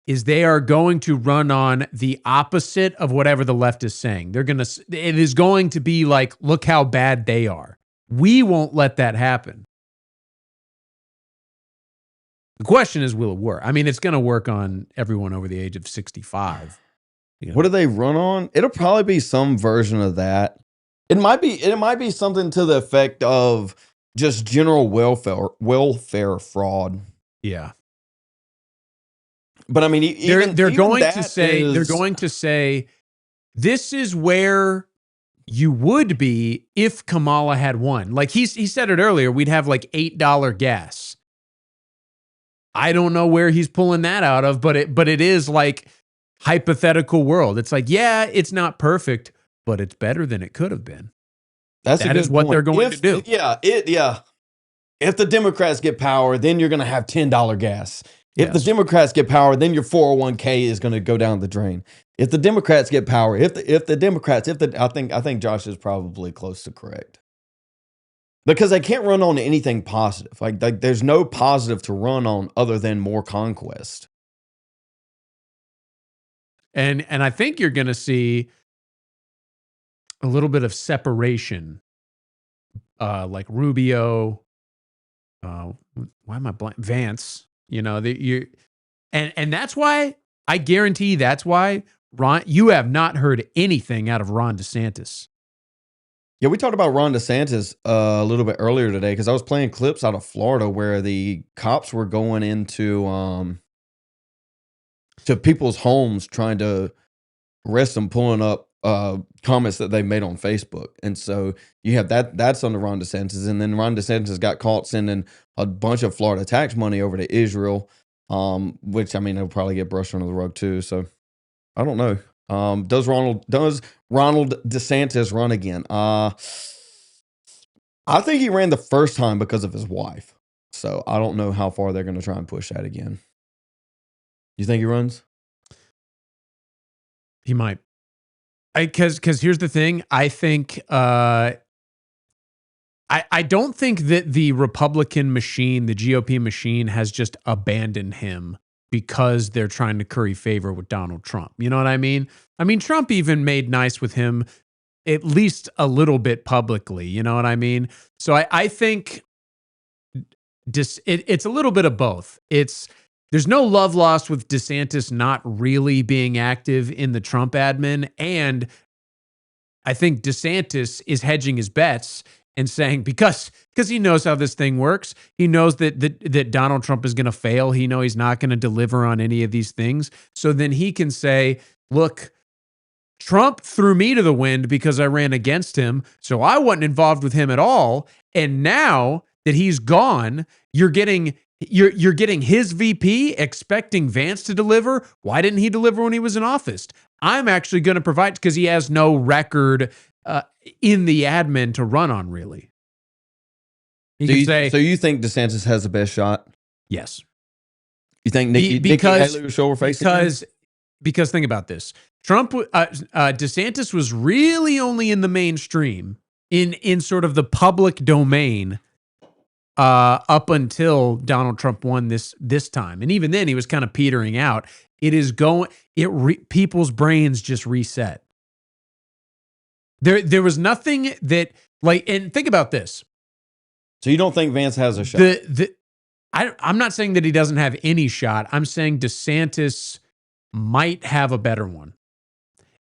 is they are going to run on the opposite of whatever the left is saying. It is going to be like, look how bad they are. We won't let that happen. The question is, will it work? I mean, it's going to work on everyone over the age of 65. You know? What do they run on? It'll probably be some version of that. It might be something to the effect of just general welfare fraud. Yeah. But I mean, They're going to to say this is where you would be if Kamala had won. Like he said it earlier, we'd have like $8 gas. I don't know where he's pulling that out of, but it is like hypothetical world. It's like, yeah, it's not perfect, but it's better than it could have been. That is what they're going to do. Yeah. If the Democrats get power, then you're going to have $10 gas. If the Democrats get power, then your 401k is going to go down the drain. If the Democrats get power, I think Josh is probably close to correct. Because they can't run on anything positive. Like there's no positive to run on other than more conquest. And I think you're going to see a little bit of separation, like Rubio. Why am I blank? Vance. You know, and that's why I guarantee that's why Ron. You have not heard anything out of Ron DeSantis. Yeah, we talked about Ron DeSantis a little bit earlier today because I was playing clips out of Florida where the cops were going into to people's homes trying to arrest them, pulling up comments that they made on Facebook. And so you have that's under Ron DeSantis. And then Ron DeSantis got caught sending a bunch of Florida tax money over to Israel, which, I mean, it'll probably get brushed under the rug too. So I don't know. Does Ronald DeSantis run again? I think he ran the first time because of his wife. So I don't know how far they're going to try and push that again. You think he runs? He might. Because here's the thing. I think I don't think that the Republican machine, the GOP machine, has just abandoned him because they're trying to curry favor with Donald Trump. You know what I mean? I mean, Trump even made nice with him at least a little bit publicly. You know what I mean? So I think it's a little bit of both. There's no love lost with DeSantis not really being active in the Trump admin. And I think DeSantis is hedging his bets and saying, because he knows how this thing works, he knows that Donald Trump is going to fail. He knows he's not going to deliver on any of these things. So then he can say, look, Trump threw me to the wind because I ran against him. So I wasn't involved with him at all. And now that he's gone, you're getting his VP expecting Vance to deliver. Why didn't he deliver when he was in office? I'm actually going to provide because he has no record in the admin to run on, really. So you think DeSantis has the best shot? Yes. You think Nikki Haley will show her face because think about this. DeSantis was really only in the mainstream, in sort of the public domain, up until Donald Trump won this time. And even then he was kind of petering out. People's brains just reset. There was nothing that and think about this. So you don't think Vance has a shot? I'm not saying that he doesn't have any shot. I'm saying DeSantis might have a better one.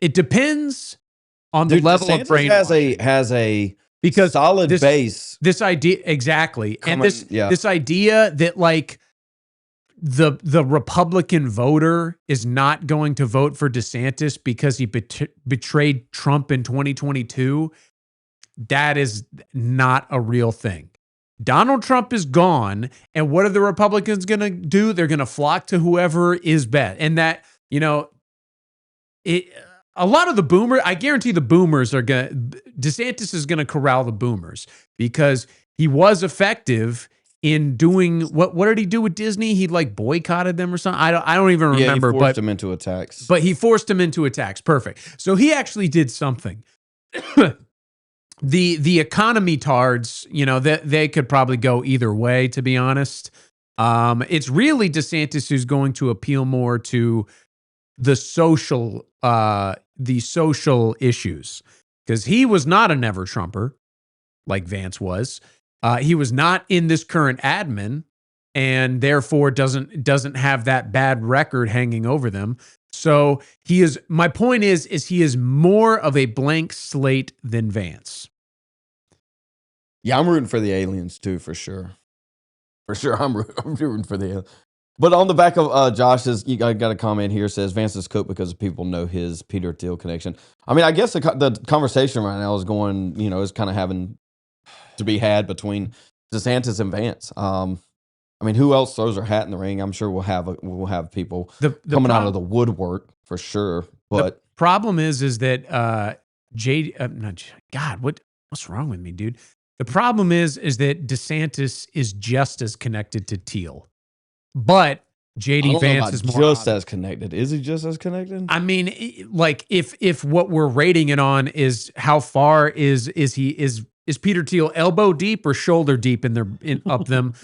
It depends on the level DeSantis of brain has a because solid base. This idea exactly, and this idea that the Republican voter is not going to vote for DeSantis because he betrayed Trump in 2022. That is not a real thing. Donald Trump is gone, and what are the Republicans going to do? They're going to flock to whoever is best. And that, a lot of the boomers, I guarantee the boomers DeSantis is going to corral the boomers because he was effective in doing, what did he do with Disney? He boycotted them or something. I don't even remember. He forced him into attacks. But he forced him into attacks. Perfect. So he actually did something. The economy tards, they could probably go either way, to be honest. It's really DeSantis who's going to appeal more to the social issues, because he was not a never Trumper like Vance was. He was not in this current admin, and therefore doesn't have that bad record hanging over them. So my point is he is more of a blank slate than Vance. Yeah, I'm rooting for the aliens too, for sure. For sure, I'm rooting for the aliens. But on the back of Josh's, I got a comment here, says Vance is cooked because people know his Peter Thiel connection. I mean, I guess the conversation right now is going, is kind of having to be had between DeSantis and Vance. I mean, who else throws their hat in the ring? I'm sure we'll have people coming out of the woodwork for sure. But the problem is that what's wrong with me, dude? The problem is that DeSantis is just as connected to Thiel, but JD Vance is more just as connected. Is he just as connected? I mean, if what we're rating it on is how far is Peter Thiel elbow deep or shoulder deep up them,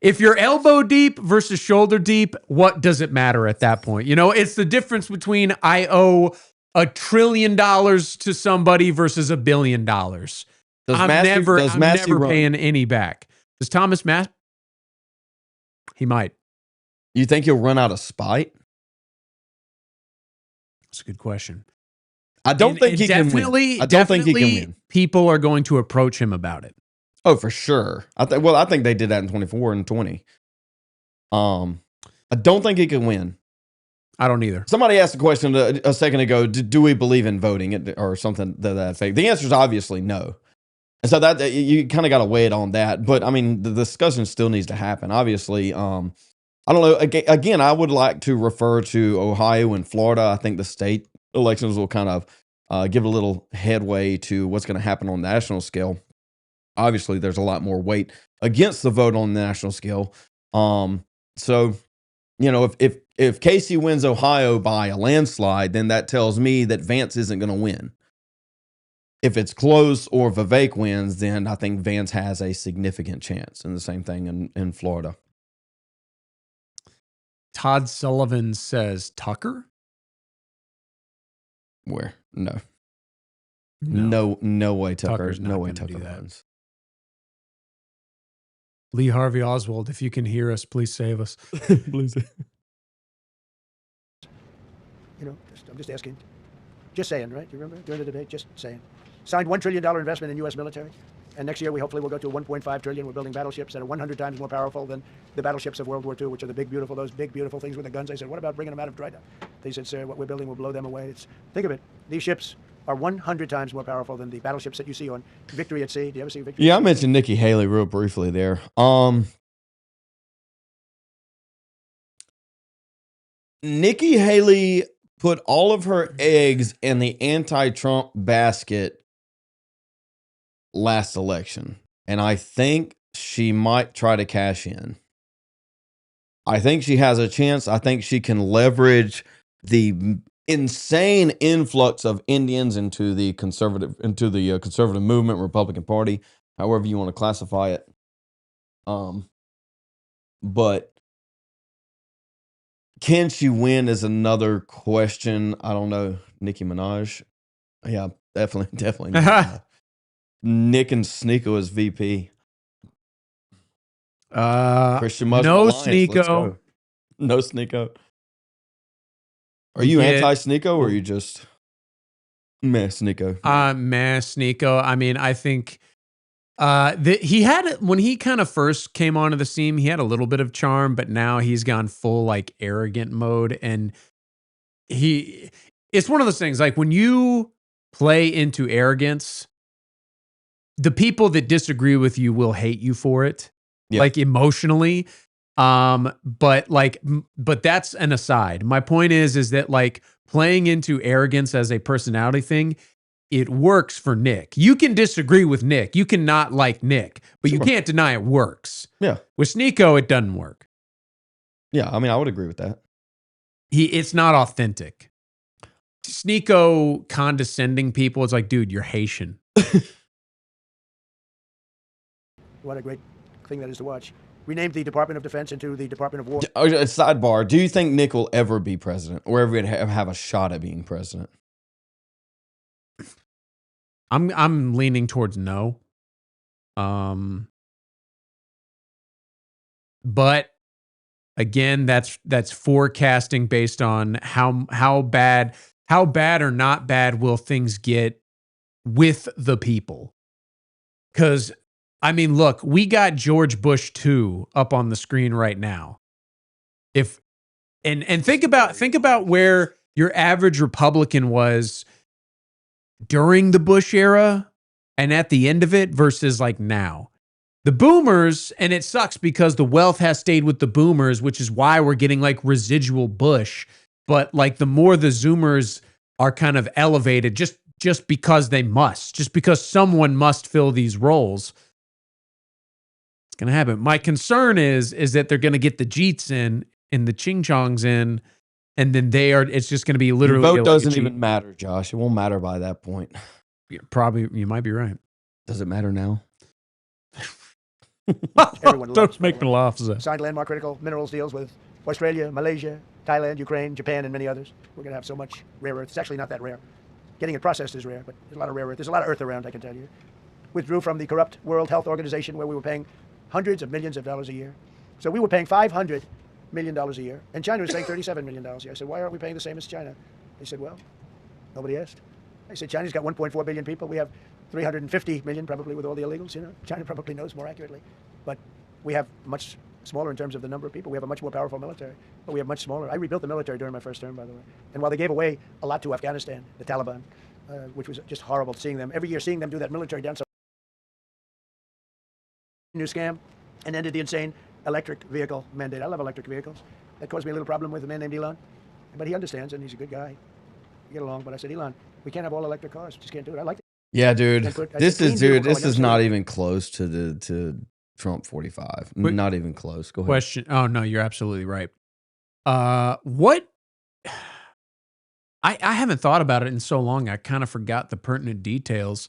If you're elbow deep versus shoulder deep, what does it matter at that point? It's the difference between I owe $1 trillion to somebody versus $1 billion. I'm never paying any back. Does Thomas Massey? He might. You think he'll run out of spite? That's a good question. I don't think he can win. I don't think he can win. People are going to approach him about it. Oh, for sure. I think they did that in 24 and 20. I don't think he can win. I don't either. Somebody asked a question a second ago, do we believe in voting or something to that effect? The answer is obviously no. And so that you kind of got to weigh it on that. But I mean, the discussion still needs to happen. Obviously, I don't know. Again, I would like to refer to Ohio and Florida. I think the state elections will kind of give a little headway to what's going to happen on the national scale. Obviously, there's a lot more weight against the vote on the national scale. So, if Casey wins Ohio by a landslide, then that tells me that Vance isn't going to win. If it's close or Vivek wins, then I think Vance has a significant chance. And the same thing in Florida. Todd Sullivan says Tucker? Where? No way Tucker. No way Tucker wins. Lee Harvey Oswald, if you can hear us, please save us. Please. I'm just asking. Just saying, right? You remember during the debate? Just saying. Signed $1 trillion investment in U.S. military. And next year, we hopefully will go to $1.5 trillion. We're building battleships that are 100 times more powerful than the battleships of World War II, which are those big, beautiful things with the guns. I said, what about bringing them out of dry dock? They said, sir, what we're building will blow them away. Think of it. These ships are 100 times more powerful than the battleships that you see on Victory at Sea. Do you ever see Victory? Yeah, I mentioned Nikki Haley real briefly there. Nikki Haley put all of her eggs in the anti-Trump basket last election, and I think she might try to cash in. I think she has a chance. I think she can leverage the insane influx of Indians into the conservative movement, Republican Party. however you want to classify it. But can she win is another question. I don't know. Nicki Minaj. Yeah, definitely. Nick and Sneeko as VP. Christian Muslim no Alliance. Let's Sneeko. go. No Sneeko. Are you anti-Sneeko or are you just meh Sneeko? Meh Sneeko. I mean, I think he had, when he kind of first came onto the scene, he had a little bit of charm, but now he's gone full like arrogant mode, and it's one of those things, like when you play into arrogance, the people that disagree with you will hate you for it, like emotionally. But that's an aside. My point is that like playing into arrogance as a personality thing, it works for Nick. You can disagree with Nick. You can not like Nick, but you can't deny it works. Yeah. With Sneeko, it doesn't work. Yeah, I mean, I would agree with that. It's not authentic. Sneeko condescending people, it's like, dude, you're Haitian. What a great thing that is to watch. Renamed the Department of Defense into the Department of War. Sidebar, do you think Nick will ever be president or ever have a shot at being president? I'm leaning towards no. But again, that's forecasting based on how bad or not bad will things get with the people. Because I mean, look, we got George Bush 2 up on the screen right now. And think about where your average Republican was during the Bush era and at the end of it versus like now. The boomers, and it sucks because the wealth has stayed with the boomers, which is why we're getting like residual Bush. But like the more the Zoomers are kind of elevated just because they must, just because someone must fill these roles, it's going to happen. My concern is that they're going to get the Jeets in and the Ching Chongs in, and then it's just going to be literally. Your vote doesn't even matter, Josh. It won't matter by that point. Probably, you might be right. Does it matter now? Everyone Don't make me laugh. Signed landmark critical minerals deals with Australia, Malaysia, Thailand, Ukraine, Japan, and many others. We're going to have so much rare earth. It's actually not that rare. Getting it processed is rare, but there's a lot of rare earth. There's a lot of earth around, I can tell you. Withdrew from the corrupt World Health Organization where we were paying hundreds of millions of dollars a year. So we were paying $500 million a year, and China was paying $37 million a year. I said, why aren't we paying the same as China? They said, well, nobody asked. I said, China's got 1.4 billion people. We have 350 million, probably with all the illegals. You know, China probably knows more accurately. But we have much smaller in terms of the number of people. We have a much more powerful military, but we have much smaller. I rebuilt the military during my first term, by the way. And while they gave away a lot to Afghanistan, the Taliban, which was just horrible seeing them, every year seeing them do that military dance, new scam, and ended the insane electric vehicle mandate. I love electric vehicles. That caused me a little problem with a man named Elon, but he understands, and he's a good guy. We get along, but I said, Elon, we can't have all electric cars. We just can't do it. I like it. Yeah, dude. This is not even close to Trump 45. Not even close. Go ahead. Question. Oh no, you're absolutely right. What? I haven't thought about it in so long. I kind of forgot the pertinent details.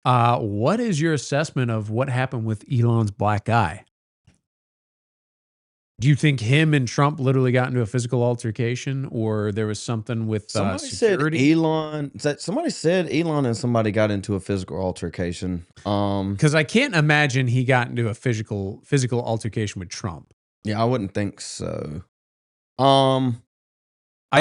What is your assessment of what happened with Elon's black eye? Do you think him and Trump literally got into a physical altercation, or there was something with security? Somebody said Elon and somebody got into a physical altercation. Because I can't imagine he got into a physical altercation with Trump. Yeah, I wouldn't think so. I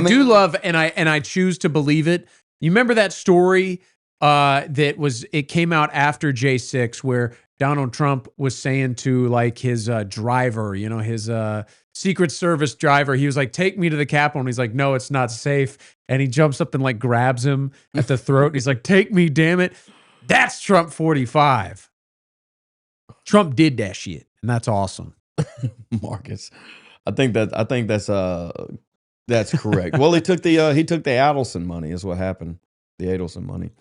do love, and I choose to believe it. You remember that story it came out after J6 where Donald Trump was saying to like his driver, you know, his Secret Service driver, he was like, take me to the Capitol. And he's like, no, it's not safe. And he jumps up and like grabs him at the throat. He's like, take me, damn it. That's Trump 45. Trump did that shit. And that's awesome. Marcus. I think that's correct. Well, he took the Adelson money is what happened. The Adelson money.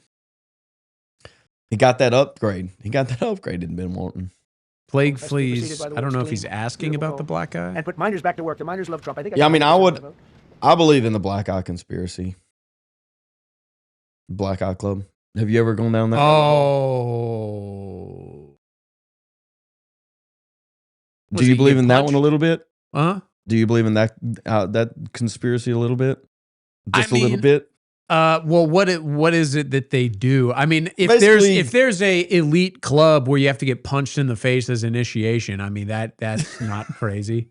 He got that upgrade. He had been wanting. Plague fleas. I don't know if he's asking about the black eye. And put miners back to work. The miners love Trump. I believe in the black eye conspiracy. Black Eye Club. Have you ever gone down that? Oh, Do you believe in that one a punch? little bit? Huh? Do you believe in that conspiracy a little bit? Just a little mean, bit? Well, what is it that they do? I mean, if Basically- there's a elite club where you have to get punched in the face as initiation, I mean that's not crazy.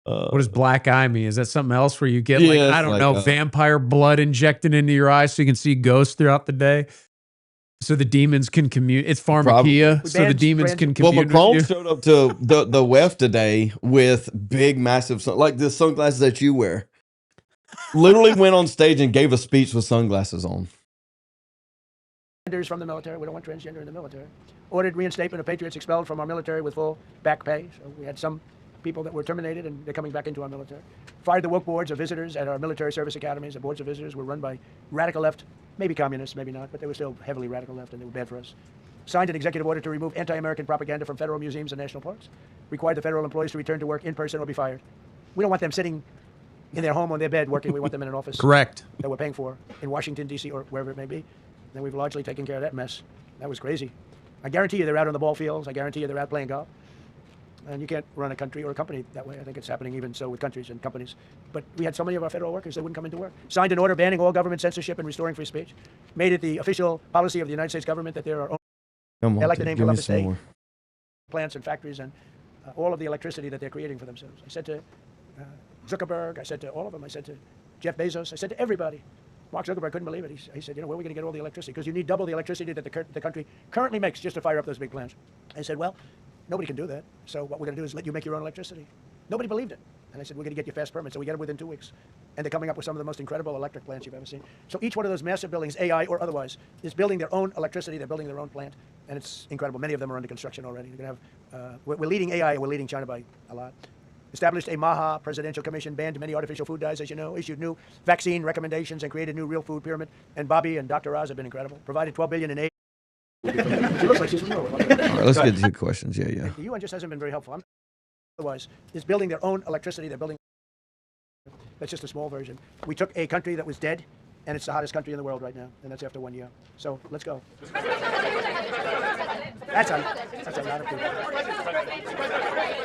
What does black eye mean? Is that something else where you get like, Yeah, I it's don't like, know, vampire blood injected into your eyes so you can see ghosts throughout the day? So the demons can commute. It's pharmakia, so the demons can Well, commute. Macron with you. showed up to the WEF today with big, massive, like the sunglasses that you wear. Literally went on stage and gave a speech with sunglasses on. From the military. We don't want transgender in the military. Ordered reinstatement of patriots expelled from our military with full back pay. So we had some people that were terminated and they're coming back into our military. Fired the woke boards of visitors at our military service academies. The boards of visitors were run by radical left, maybe communists, maybe not, but they were still heavily radical left and they were bad for us. Signed an executive order to remove anti-American propaganda from federal museums and national parks. Required the federal employees to return to work in person or be fired. We don't want them sitting in their home on their bed working. We want them in an office. Correct. That we're paying for in Washington, D.C. or wherever it may be. And we've largely taken care of that mess. That was crazy. I guarantee you they're out on the ball fields. I guarantee you they're out playing golf. And you can't run a country or a company that way. I think it's happening even so with countries and companies. But we had so many of our federal workers that wouldn't come into work. Signed an order banning all government censorship and restoring free speech. Made it the official policy of the United States government that there are Come on, I like the dude, name give me Columbus some Day. more. Plants and factories and all of the electricity that they're creating for themselves. I said to Zuckerberg, I said to all of them, I said to Jeff Bezos, I said to everybody. Mark Zuckerberg couldn't believe it. He said, where are we going to get all the electricity? Because you need double the electricity that the country currently makes just to fire up those big plants. I said, well, nobody can do that. So what we're going to do is let you make your own electricity. Nobody believed it. And I said, we're going to get you fast permits. So we got it within 2 weeks. And they're coming up with some of the most incredible electric plants you've ever seen. So each one of those massive buildings, AI or otherwise, is building their own electricity. They're building their own plant. And it's incredible. Many of them are under construction already. You're going to have, we're leading AI and we're leading China by a lot. Established a MAHA presidential commission, banned many artificial food dyes, as you know, issued new vaccine recommendations and created new real food pyramid. And Bobby and Dr. Oz have been incredible. Provided $12 billion in aid. She looks like she's from Norway. All right, let's get to the questions. Yeah. The UN just hasn't been very helpful. Otherwise, is building their own electricity. They're building. That's just a small version. We took a country that was dead, and it's the hottest country in the world right now, and that's after 1 year. So let's go. That's a lot of people.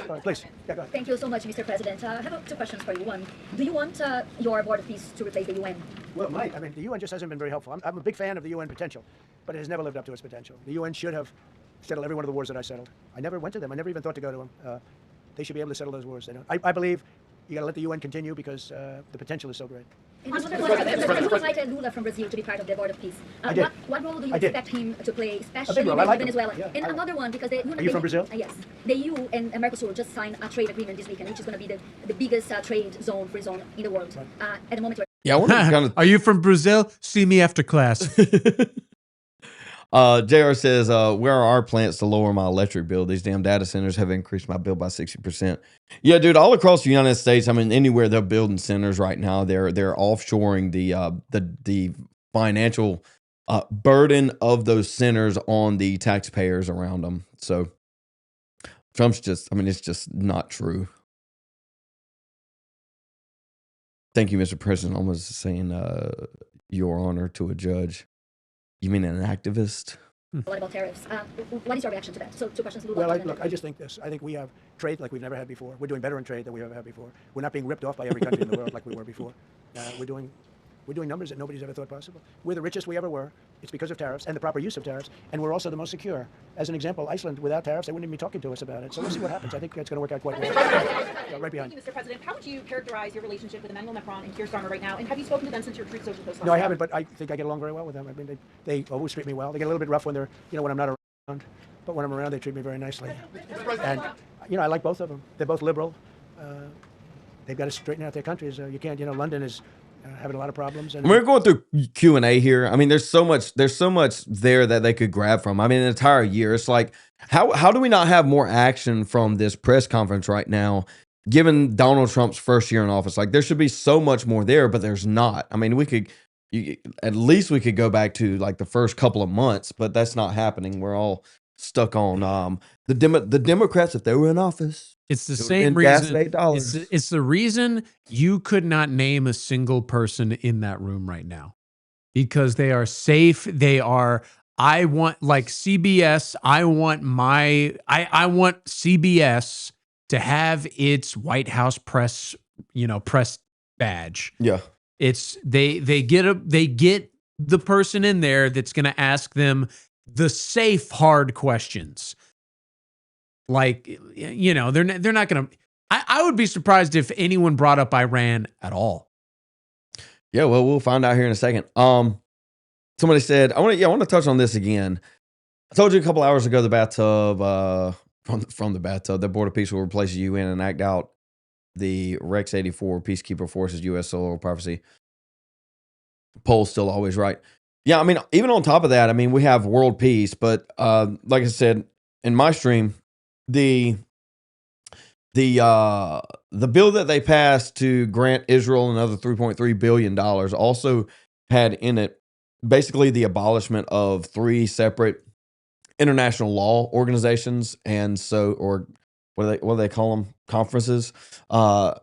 Go ahead, please. Yeah, go ahead. Thank you so much, Mr. President. I have two questions for you. One, do you want your Board of Peace to replace the UN? Well, it might. I mean, the UN just hasn't been very helpful. I'm a big fan of the UN potential, but it has never lived up to its potential. The UN should have settled every one of the wars that I settled. I never went to them. I never even thought to go to them. They should be able to settle those wars. They don't. I believe you got to let the UN continue because the potential is so great. And another one, you would like Lula from Brazil to be part of the Board of Peace. I did. What role do you I did. expect him to play, A especially big role. I with like him. Venezuela? Yeah, And I like another one, because the Are you from Brazil? Yes. The EU and Mercosur just signed a trade agreement this weekend, which is going to be the biggest trade zone, free zone in the world. At the moment, Yeah, I want to kind of. Are you from Brazil? See me after class. JR says, where are our plants to lower my electric bill? These damn data centers have increased my bill by 60%. Yeah, dude, all across the United States, I mean, anywhere they're building centers right now, they're offshoring the financial burden of those centers on the taxpayers around them. So Trump's just, I mean, it's just not true. Thank you, Mr. President. I was saying, Your Honor, to a judge. You mean an activist? what about tariffs? What is your reaction to that? So two questions, Lula. Well, and then- look, I just think this. I think we have trade like we've never had before. We're doing better in trade than we've ever had before. We're not being ripped off by every country in the world like we were before. We're doing numbers that nobody's ever thought possible. We're the richest we ever were. It's because of tariffs and the proper use of tariffs. And we're also the most secure. As an example, Iceland, without tariffs, they wouldn't even be talking to us about it. So we'll see what happens. I think it's going to work out quite well. Yeah, right behind. Thank you, Mr. President. How would you characterize your relationship with Emmanuel Macron and Keir Starmer right now? And have you spoken to them since your Truth Social post? No, I haven't, but I think I get along very well with them. I mean, they always treat me well. They get a little bit rough when they're, when I'm not around. But when I'm around, they treat me very nicely. And, I like both of them. They're both liberal. They've got to straighten out their countries. You can't, London is having a lot of problems. And We're going through Q&A here. I mean, there's so much there that they could grab from. I mean, an entire year. It's like, how do we not have more action from this press conference right now, given Donald Trump's first year in office? Like, there should be so much more there, but there's not. I mean, at least we could go back to like the first couple of months, but that's not happening. We're all stuck on the Democrats, if they were in office. It's the it would same been gas reason. at $8. It's the reason you could not name a single person in that room right now, because they are safe. They are I want like CBS. I want CBS to have its White House press, press badge. Yeah. It's they get the person in there that's going to ask them the safe hard questions. Like, they're not going to. I would be surprised if anyone brought up Iran at all. Yeah, well, we'll find out here in a second. Somebody said, I want to touch on this again. I told you a couple hours ago the bathtub, from the bathtub, the Board of Peace will replace the UN and act out the Rex 84 Peacekeeper Forces U.S. Solar Prophecy. Poll's still always right. Yeah, I mean, even on top of that, I mean, we have world peace, but like I said in my stream, the bill that they passed to grant Israel another $3.3 billion also had in it basically the abolishment of 3 separate international law organizations. And so, or what do they call them? Conferences. And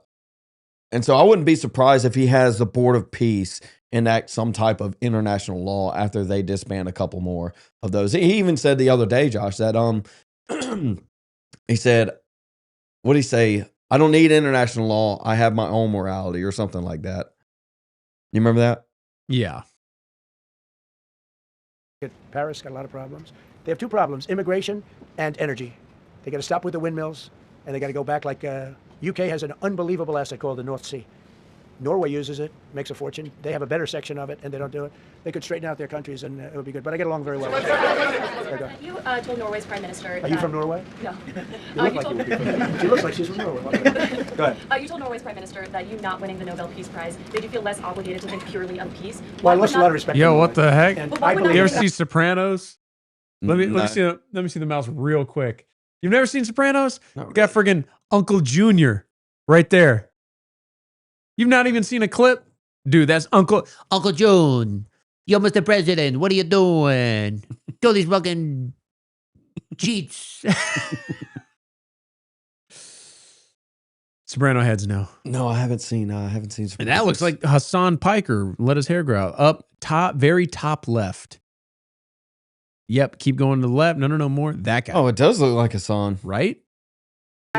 so I wouldn't be surprised if he has the Board of Peace enact some type of international law after they disband a couple more of those. He even said the other day, Josh, that he said, what did he say? I don't need international law. I have my own morality or something like that. You remember that? Yeah. Paris got a lot of problems. They have 2 problems, immigration and energy. They got to stop with the windmills, and they got to go back like UK has an unbelievable asset called the North Sea. Norway uses it, makes a fortune. They have a better section of it, and they don't do it. They could straighten out their countries, and it would be good. But I get along very well with them. You told Norway's prime minister. Are you from Norway? No. You look like you would be from. She looks like she's from Norway. Go ahead. You told Norway's prime minister that you not winning the Nobel Peace Prize made you feel less obligated to think purely of peace. Well, I lost a lot of respect. Yo, what the heck? And I believe You ever see Sopranos? Let me No. let me see the mouse real quick. You've never seen Sopranos? Not Got friggin' Uncle Junior right there. You've not even seen a clip? Dude, that's Uncle June. Yo, Mr. President, what are you doing? Kill these fucking cheats. Soprano heads no. No, I haven't seen And that looks like Hassan Piker let his hair grow out. Up top, very top left. Yep, keep going to the left. No, more. That guy. Oh, it does look like Hassan. Right?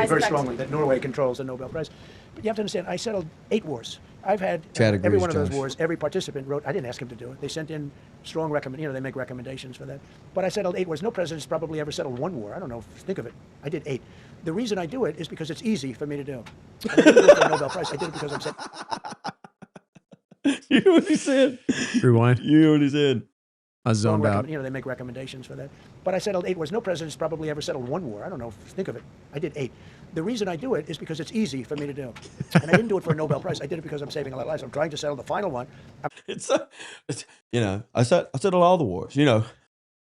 very strongly that Norway controls the Nobel Prize. But you have to understand, I settled 8 wars. I've had every one of those wars, every participant wrote, I didn't ask him to do it. They sent in strong they make recommendations for that. But I settled 8 wars. No president's probably ever settled 1 war. I don't know, think of it. I did 8. The reason I do it is because it's easy for me to do. I didn't do it for the Nobel Prize. I did it because I'm saying. You know what he said? Rewind. You know what he said? I zoned out. They make recommendations for that. But I settled 8 wars. No president's probably ever settled 1 war. I don't know, think of it. I did 8. The reason I do it is because it's easy for me to do. And I didn't do it for a Nobel Prize. I did it because I'm saving a lot of lives. I'm trying to settle the final one. I settled all the wars,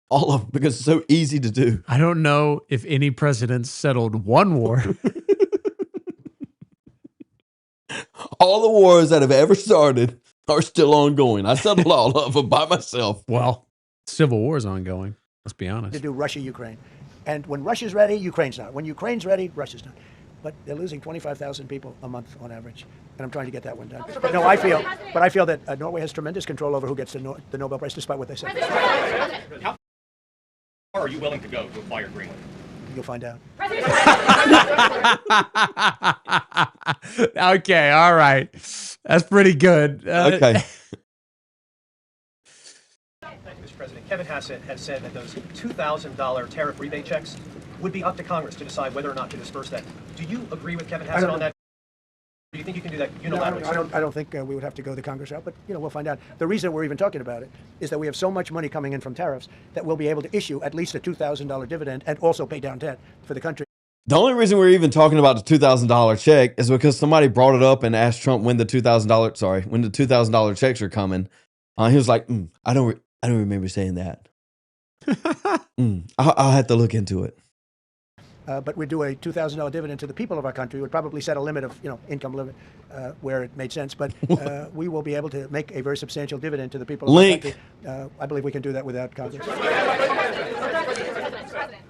all of them, because it's so easy to do. I don't know if any president settled 1 war. All the wars that have ever started are still ongoing. I settled all of them by myself. Well, Civil War is ongoing. Let's be honest. To do Russia-Ukraine. And when Russia's ready, Ukraine's not. When Ukraine's ready, Russia's not. But they're losing 25,000 people a month on average. And I'm trying to get that one done. But no, I feel that Norway has tremendous control over who gets the Nobel Prize, despite what they say. How far are you willing to go to acquire Greenland? You'll find out. Okay, all right. That's pretty good. Okay. Mr. President, Kevin Hassett has said that those $2,000 tariff rebate checks would be up to Congress to decide whether or not to disperse that. Do you agree with Kevin Hassett on that? Do you think you can do that unilaterally? No, I don't think we would have to go the Congress route, but we'll find out. The reason we're even talking about it is that we have so much money coming in from tariffs that we'll be able to issue at least a $2,000 dividend and also pay down debt for the country. The only reason we're even talking about the $2,000 check is because somebody brought it up and asked Trump when the $2,000 checks are coming. He was like, I don't remember saying that. I'll have to look into it. But we'd do a $2,000 dividend to the people of our country. We'd probably set a limit of, income limit where it made sense. But we will be able to make a very substantial dividend to the people of our country. I believe we can do that without Congress.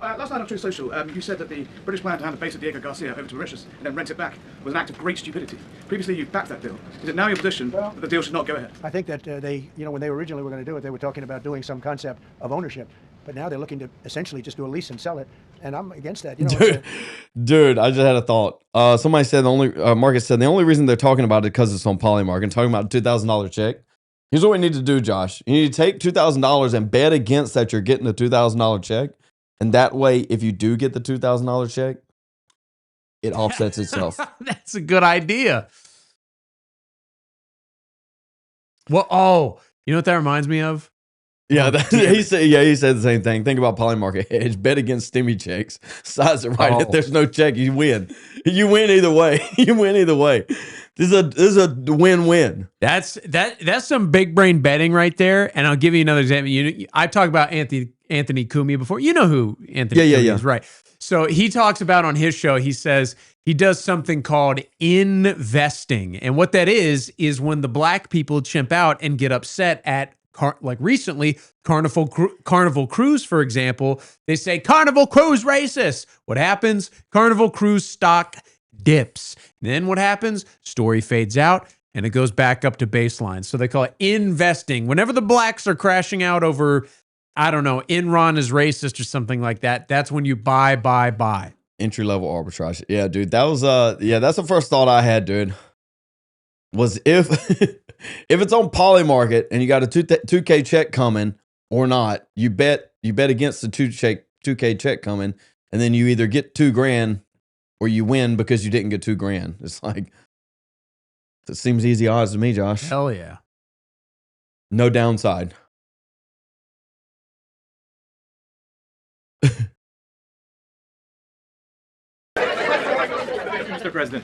Last night on Truth Social, you said that the British plan to hand the base of Diego Garcia over to Mauritius and then rent it back was an act of great stupidity. Previously, you backed that deal. Is it now your position that the deal should not go ahead? I think that they, when they originally were going to do it, they were talking about doing some concept of ownership. But now they're looking to essentially just do a lease and sell it. And I'm against that. Dude, I just had a thought. Somebody said Marcus said the only reason they're talking about it because it's on Polymarket and talking about a $2,000 check. Here's what we need to do, Josh. You need to take $2,000 and bet against that you're getting a $2,000 check. And that way, if you do get the $2,000 check, it offsets itself. That's a good idea. Well, you know what that reminds me of? Yeah, he said the same thing. Think about Polymarket hedge. Bet against stimmy checks. Size it right. If there's no check, you win. You win either way. You win either way. This is a win-win. That's some big brain betting right there. And I'll give you another example. I talked about Anthony Cumia before. You know who Anthony Cumia is, right? So he talks about on his show, he says he does something called investing. And what that is when the black people chimp out and get upset at like recently, Carnival Cruise, for example, they say Carnival Cruise racist. What happens? Carnival Cruise stock dips. And then what happens? Story fades out and it goes back up to baseline. So they call it investing. Whenever the blacks are crashing out over, I don't know, Enron is racist or something like that, that's when you buy. Entry-level arbitrage. Yeah, dude. That was that's the first thought I had, dude. Was if it's on Polymarket and you got a 2K check coming or not, you bet against the 2K check coming, and then you either get $2,000 or you win because you didn't get $2,000. It's like, it seems easy odds to me, Josh. Hell yeah. No downside. Mr. President,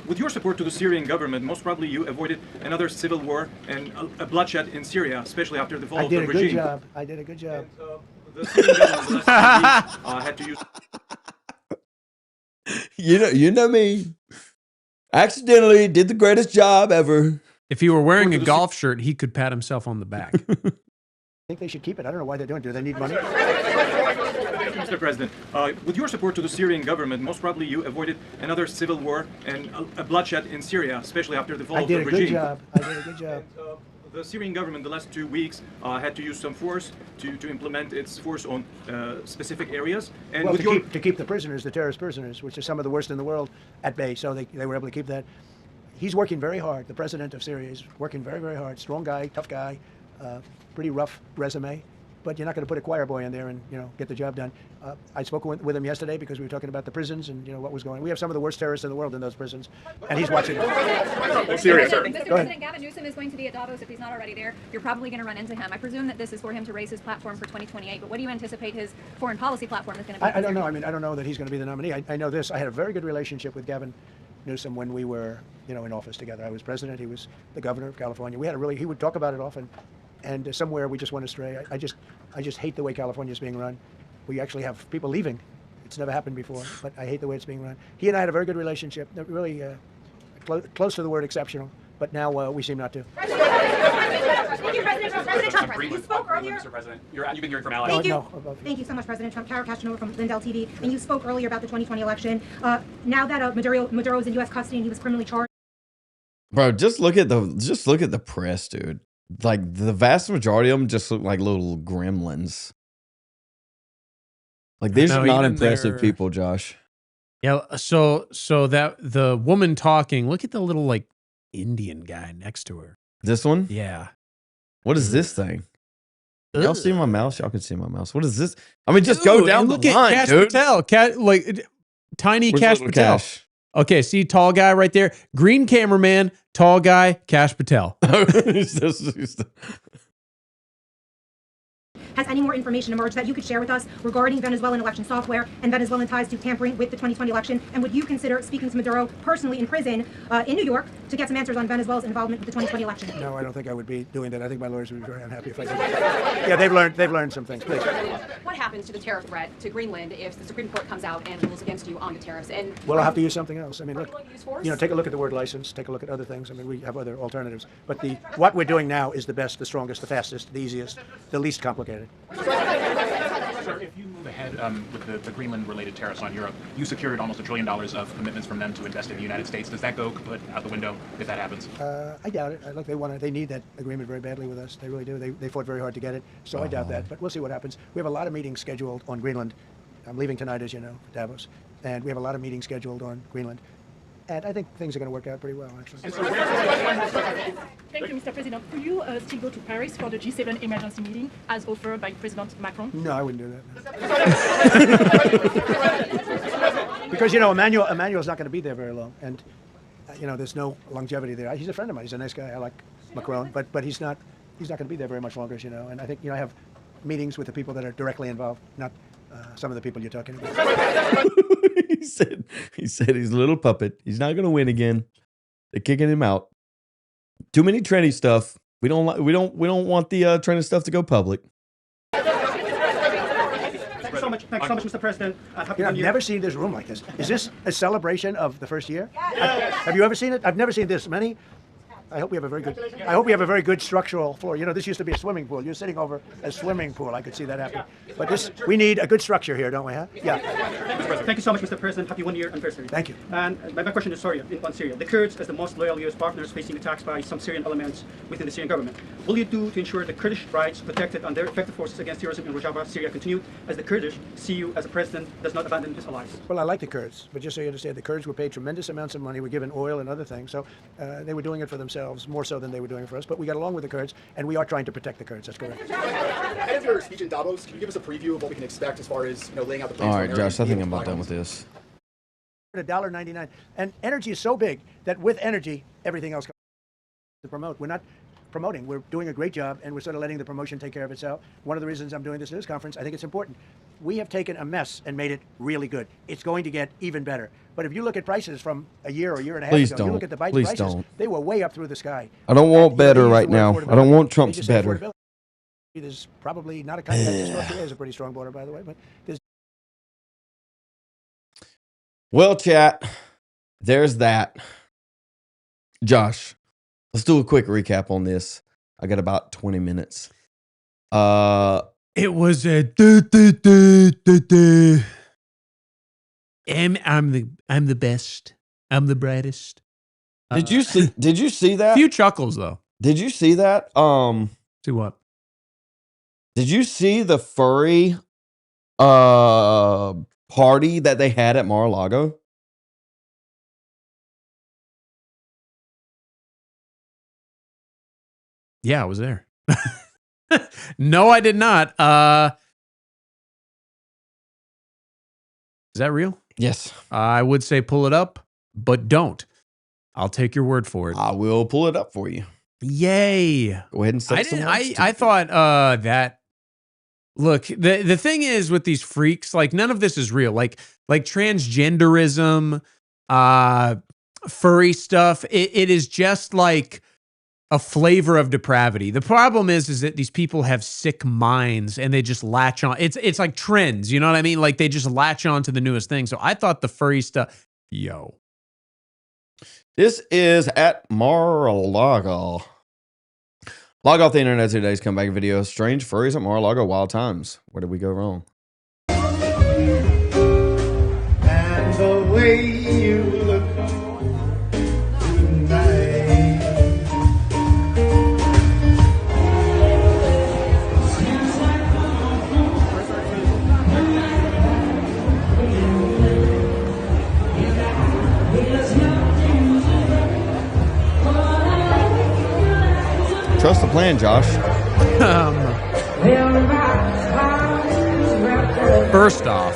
with your support to the Syrian government, most probably you avoided another civil war and a bloodshed in Syria, especially after the fall of the regime. I did a good job. And, the Syrian government had to use... You know me. Accidentally did the greatest job ever. If he were wearing a golf shirt, he could pat himself on the back. I think they should keep it. I don't know why they're doing it. Do they need money? Mr. President, with your support to the Syrian government, most probably you avoided another civil war and a bloodshed in Syria, especially after the fall of the regime. I did a good job. And, the Syrian government the last 2 weeks had to use some force to implement its force on specific areas. And well, to keep the prisoners, the terrorist prisoners, which are some of the worst in the world, at bay. So they were able to keep that. He's working very hard. The president of Syria is working very, very hard. Strong guy, tough guy, pretty rough resume. But you're not going to put a choir boy in there and get the job done. I spoke with him yesterday because we were talking about the prisons and what was going on. We have some of the worst terrorists in the world in those prisons, and he's watching it. Serious, sir. Mr. President, Gavin Newsom is going to be at Davos if he's not already there. You're probably going to run into him. I presume that this is for him to raise his platform for 2028. But what do you anticipate his foreign policy platform is going to be? I don't know. I mean, I don't know that he's going to be the nominee. I know this. I had a very good relationship with Gavin Newsom when we were, in office together. I was president. He was the governor of California. We had he would talk about it often. And somewhere we just went astray. I just hate the way California is being run. We actually have people leaving. It's never happened before, but I hate the way it's being run. He and I had a very good relationship, really close to the word exceptional, but now we seem not to. President Trump, you spoke earlier. Mr. President, you've been hearing from allies. Thank you. Thank you so much, President Trump. Kara Castronova from Lindell TV. And you spoke earlier about the 2020 election. Now that Maduro is in U.S. custody and he was criminally charged. Bro, just look at the press, dude. Like, the vast majority of them just look like little gremlins. Like, these are not impressive people, Josh. Yeah, so that the woman talking, look at the little, like, Indian guy next to her. This one? Yeah. What is this thing? Y'all see my mouse? Y'all can see my mouse. What is this? I mean, just go down the line, Cash dude. Patel, tiny Where's Cash Patel. Cash? Okay, see, tall guy right there. Green cameraman, tall guy, Cash Patel. Has any more information emerged that you could share with us regarding Venezuelan election software and Venezuelan ties to tampering with the 2020 election? And would you consider speaking to Maduro personally in prison in New York to get some answers on Venezuela's involvement with the 2020 election? No, I don't think I would be doing that. I think my lawyers would be very unhappy if I did. Yeah, they've learned some things. Please. What happens to the tariff threat to Greenland if the Supreme Court comes out and rules against you on the tariffs? And well, I'll have to use something else. I mean, look, use force? take a look at the word license. Take a look at other things. I mean, we have other alternatives. But what we're doing now is the best, the strongest, the fastest, the easiest, the least complicated. Sir, if you move ahead with the Greenland-related tariffs on Europe, you secured almost $1 trillion of commitments from them to invest in the United States. Does that go kaput out the window if that happens? I doubt it. Look, they need that agreement very badly with us. They really do. They fought very hard to get it, so I doubt that. But we'll see what happens. We have a lot of meetings scheduled on Greenland. I'm leaving tonight, as you know, for Davos, and we have a lot of meetings scheduled on Greenland. And I think things are going to work out pretty well, actually. Thank you, Mr. President. Will you still go to Paris for the G7 emergency meeting as offered by President Macron? No, I wouldn't do that. Because, you know, Emmanuel's not going to be there very long. And, you know, there's no longevity there. He's a friend of mine. He's a nice guy. I like Macron. But he's not going to be there very much longer, as you know. And I think, you know, I have meetings with the people that are directly involved, not some of the people you're talking about. He said he's a little puppet. He's not going to win again. They're kicking him out. Too many trendy stuff. We don't want the trendy stuff to go public. Thanks so much, Mr. President. I've never seen this room like this. Is this a celebration of the first year? Have you ever seen it? I've never seen this many. I hope we have a very good structural floor. You know, this used to be a swimming pool. You're sitting over a swimming pool. I could see that happen. But we need a good structure here, don't we? Huh? Yeah. Thank you so much, Mr. President. Happy 1 year anniversary. Thank you. And my question is on Syria. The Kurds, as the most loyal U.S. partners, facing attacks by some Syrian elements within the Syrian government. Will you do to ensure the Kurdish rights protected and their effective forces against terrorism in Rojava, Syria continue, as the Kurdish see you as a president does not abandon his allies? Well, I like the Kurds, but just so you understand, the Kurds were paid tremendous amounts of money, were given oil and other things, so they were doing it for themselves, more so than they were doing it for us, but we got along with the Kurds, and we are trying to protect the Kurds. That's correct. Ahead of your speech in Davos, can you give us a preview of what we can expect as far as, you know, laying out the plans? All right, Josh, I think I'm about done with this. $1.99, and energy is so big that with energy, everything else comes to promote. We're not promoting. We're doing a great job, and we're sort of letting the promotion take care of itself. One of the reasons I'm doing this news conference, I think it's important. We have taken a mess and made it really good. It's going to get even better. But if you look at prices from a year or year and a half ago, you look at the prices, they were way up through the sky. I don't want better right now. I don't want Trump's better. There's probably not a country that North Korea has a pretty strong border, by the way, but there's. Well, chat, there's that. Josh, let's do a quick recap on this. I got about 20 minutes. It was a I'm the best. I'm the brightest. Did you see that? Few chuckles though. Did you see that? See what? Did you see the furry party that they had at Mar-a-Lago? Yeah, I was there. No, I did not. Is that real? Yes. I would say pull it up, but don't. I'll take your word for it. I will pull it up for you. Yay. Go ahead and say I thought that. Look, the thing is with these freaks, like none of this is real. Like transgenderism, furry stuff. It is just like a flavor of depravity. The problem is that these people have sick minds and they just latch on. It's like trends, you know what I mean? Like they just latch on to the newest thing. So I thought the furry stuff, yo. This is at Mar-a-Lago. Log off the internet today's comeback video. Strange furries at Mar-a-Lago, wild times. Where did we go wrong? And the way you look tonight. Trust the plan, Josh. First off,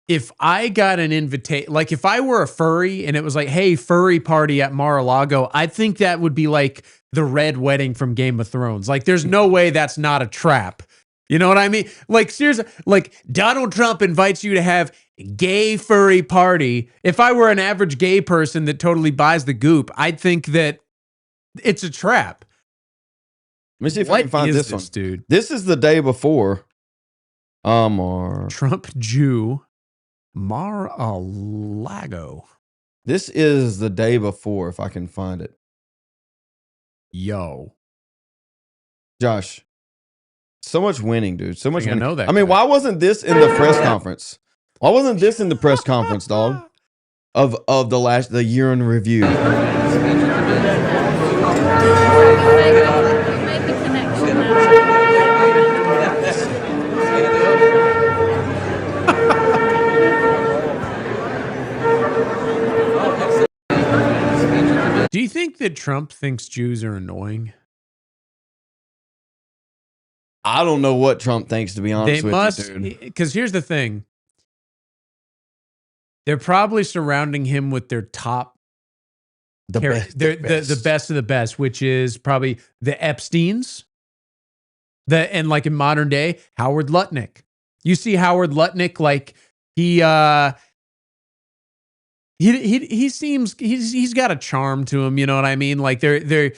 if I got an invitation, like if I were a furry and it was like, hey, furry party at Mar-a-Lago, I think that would be like the Red Wedding from Game of Thrones. Like there's no way that's not a trap. You know what I mean? Like seriously, like Donald Trump invites you to have gay furry party. If I were an average gay person that totally buys the goop, I'd think that it's a trap. Let me see if I can find this one, dude. This is the day before. Trump Jew Mar-a-Lago. This is the day before, if I can find it. Yo. Josh, So much winning, dude. So much I winning. know that I mean, guy. why wasn't this in the press conference? Why wasn't this in the press conference, dog? Of the year in review. Do you think that Trump thinks Jews are annoying? I don't know what Trump thinks, to be honest with you, dude. Because here's the thing. They're probably surrounding him with their top, The best. the best of the best, which is probably the Epsteins, and like in modern day, Howard Lutnick. You see Howard Lutnick, like he seems he's got a charm to him, you know what I mean? Like they're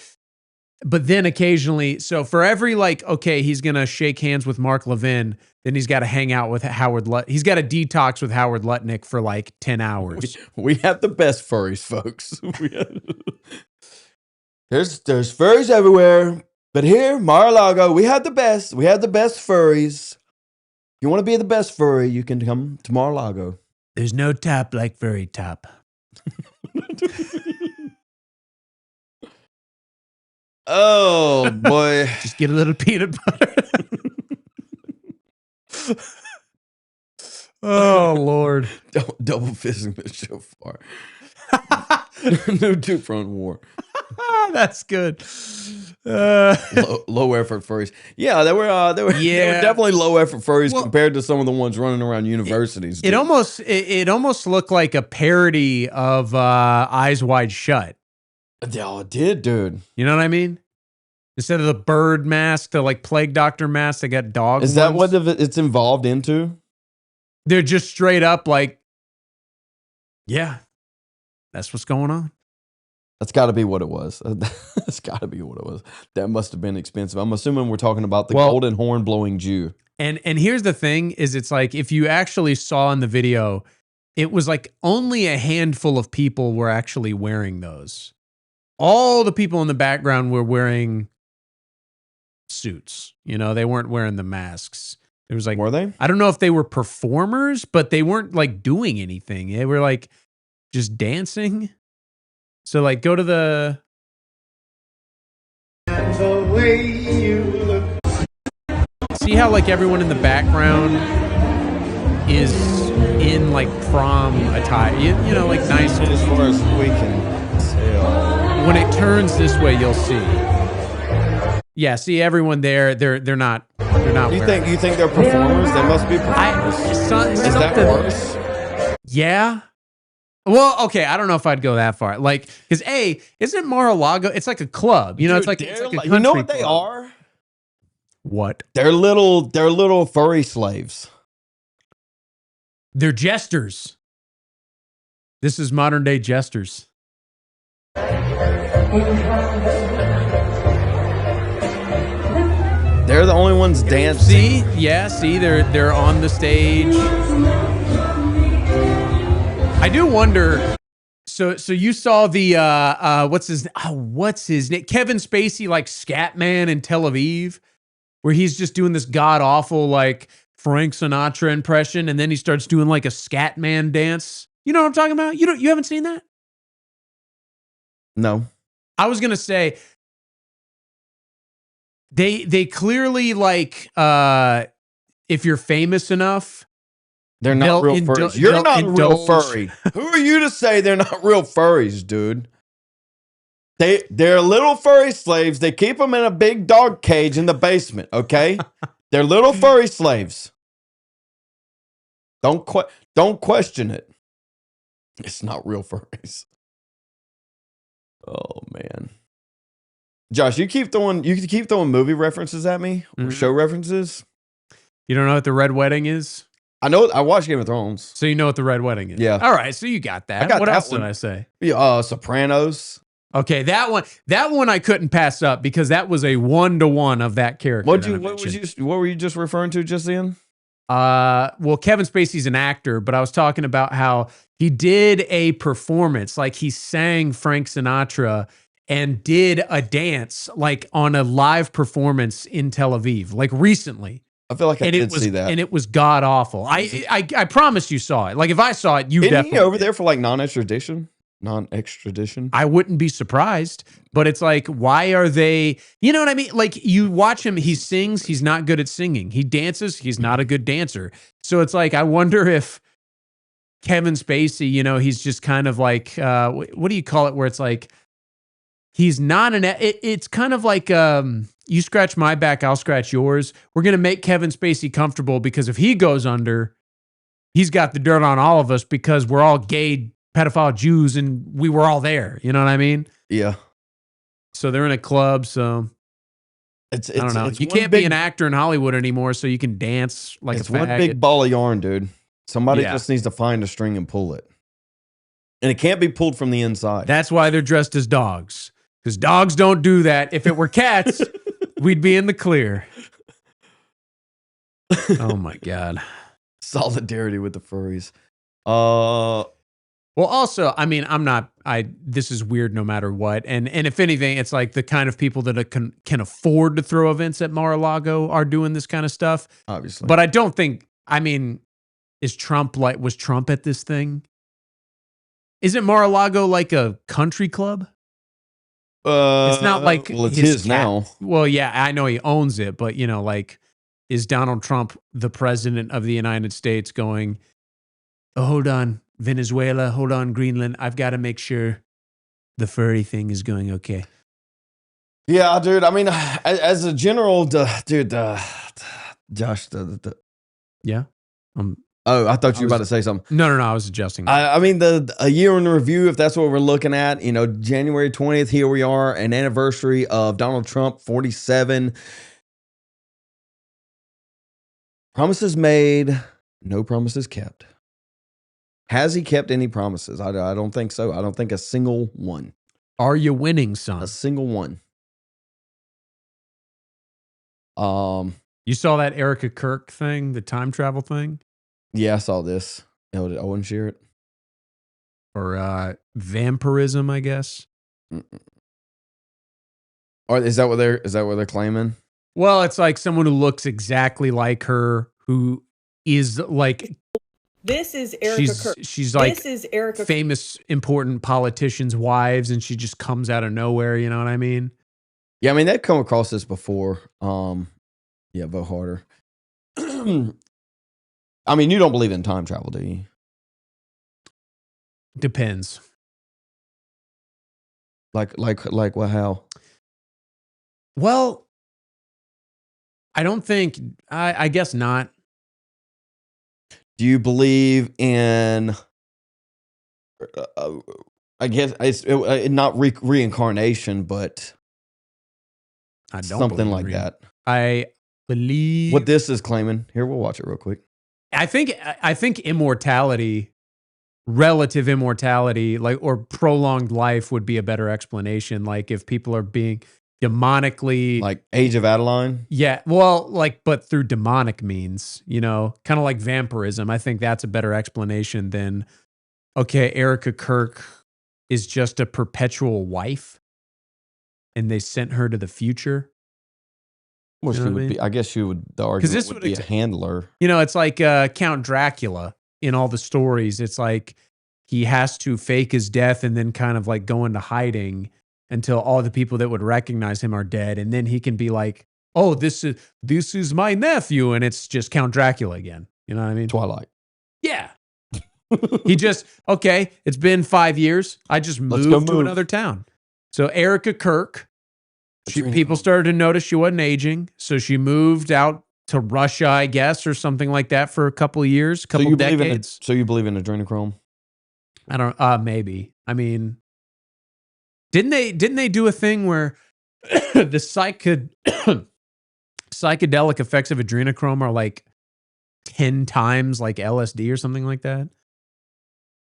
but then occasionally, so for every like, okay, he's gonna shake hands with Mark Levin, then he's got to hang out with Howard he's got to detox with Howard Lutnick for like 10 hours. We have the best furries, folks. There's furries everywhere, but here, Mar-a-Lago, we have the best. We have the best furries. You want to be the best furry, you can come to Mar-a-Lago. There's no top like furry top. Oh boy. Just get a little peanut butter. Oh Lord. Double fisting the shofar. No two-front war. That's good. Low effort furries. Yeah, they were definitely low effort furries compared to some of the ones running around universities. It almost looked like a parody of Eyes Wide Shut. Oh, it did, dude. You know what I mean? Instead of the bird mask, the like plague doctor mask, they got dog. Is that what it's involved into? They're just straight up like, yeah, that's what's going on. That's got to be what it was. That's got to be what it was. That must have been expensive. I'm assuming we're talking about the golden horn blowing Jew. And here's the thing: is it's like if you actually saw in the video, it was like only a handful of people were actually wearing those. All the people in the background were wearing suits. You know, they weren't wearing the masks. It was like, were they? I don't know if they were performers, but they weren't like doing anything. They were like just dancing. So like go to the way you look. See how like everyone in the background is in like prom attire. You know, like nice. As far as we can tell. When it turns this way, you'll see. Yeah, see everyone there. They're not. You think they're performers? They must be performers. Is that worse? Yeah. Well, okay. I don't know if I'd go that far. Like, because isn't Mar-a-Lago? It's like a club. You know, Dude, it's like a country you know what club. they are? What? They're little furry slaves. They're jesters. This is modern day jesters. They're the only ones dancing. See, they're on the stage. I do wonder. So you saw the what's his name? Kevin Spacey, like Scatman in Tel Aviv, where he's just doing this god awful like Frank Sinatra impression, and then he starts doing like a Scatman dance. You know what I'm talking about? You haven't seen that? No. I was gonna say they clearly like if you're famous enough. They're not real furries. You're not real furry. Who are you to say they're not real furries, dude? They're little furry slaves. They keep them in a big dog cage in the basement, okay? They're little furry slaves. Don't question it. It's not real furries. Oh man. Josh, you keep throwing movie references at me, or show references. You don't know what the Red Wedding is? I know. I watched Game of Thrones. So you know what the Red Wedding is? Yeah. All right. So you got that. I got what that else one. did I say? Yeah, Sopranos. Okay, that one I couldn't pass up because that was a 1-to-1 of that character. What were you just referring to just then? Well, Kevin Spacey's an actor, but I was talking about how he did a performance, like he sang Frank Sinatra, and did a dance like on a live performance in Tel Aviv, like recently. I feel like I did was, see that. and it was god awful. I promise you saw it. Like if I saw it, you Isn't definitely he over did. there for like non-extradition? I wouldn't be surprised, but it's like, why are they, you know what I mean? Like you watch him, he sings, he's not good at singing. He dances, he's not a good dancer. So it's like, I wonder if Kevin Spacey, you know, he's just kind of like, what do you call it? Where it's like, he's not it's kind of like, you scratch my back, I'll scratch yours. We're going to make Kevin Spacey comfortable because if he goes under, he's got the dirt on all of us because we're all gay pedophile Jews and we were all there. You know what I mean? Yeah. So they're in a club. So I don't know. You can't be an actor in Hollywood anymore, so you can dance like it's a faggot. one big ball of yarn, dude. Somebody Yeah. just needs to find a string and pull it. And it can't be pulled from the inside. That's why they're dressed as dogs. Because dogs don't do that. If it were cats, we'd be in the clear. Oh my God. Solidarity with the furries. Well, also, I mean, this is weird no matter what. And if anything, it's like the kind of people that can afford to throw events at Mar-a-Lago are doing this kind of stuff. Obviously. But I don't think, I mean, was Trump at this thing? Isn't Mar-a-Lago like a country club? It's not like, well, it's his now. Well, yeah, I know he owns it, but you know, like, is Donald Trump the president of the United States going, oh, hold on, Venezuela, hold on, Greenland, I've got to make sure the furry thing is going okay. Yeah, dude. I mean, as a general, dude, Josh, yeah. Oh, I thought you were about to say something. No, I was adjusting. I mean, a year in review, if that's what we're looking at, you know, January 20th, here we are, an anniversary of Donald Trump, 47. Promises made, no promises kept. Has he kept any promises? I don't think so. I don't think a single one. Are you winning, son? A single one. You saw that Erica Kirk thing, the time travel thing? Yeah, I saw this. Oh, did Owen share it? Or vampirism, I guess. Or is that what they're claiming? Well, it's like someone who looks exactly like her, who is like. This is Erica Kirk. She's like this is Erica famous, important politicians' wives, and she just comes out of nowhere. You know what I mean? Yeah, I mean they've come across this before. Yeah, vote harder. I mean, you don't believe in time travel, do you? Depends. Like what? How? Well, I don't think. I guess not. Do you believe in? I guess it's not reincarnation, but I don't something like that. I believe what this is claiming. Here, we'll watch it real quick. I think immortality, relative immortality, like or prolonged life would be a better explanation. Like if people are being demonically, like Age of Adeline. Yeah, well, like but through demonic means, you know, kind of like vampirism. I think that's a better explanation than okay, Erica Kirk is just a perpetual wife, and they sent her to the future. Well, she would be. I guess she would. The argument would be a handler. You know, it's like Count Dracula in all the stories. It's like he has to fake his death and then kind of like go into hiding until all the people that would recognize him are dead, and then he can be like, "Oh, this is my nephew," and it's just Count Dracula again. You know what I mean? Twilight. Yeah. He just okay. It's been 5 years. I just moved to another town. So Erica Kirk. People started to notice she wasn't aging, so she moved out to Russia, I guess, or something like that for a couple of years, couple decades. So you believe in adrenochrome? I don't. Maybe. I mean, didn't they do a thing where the psychedelic effects of adrenochrome are like 10 times like LSD or something like that?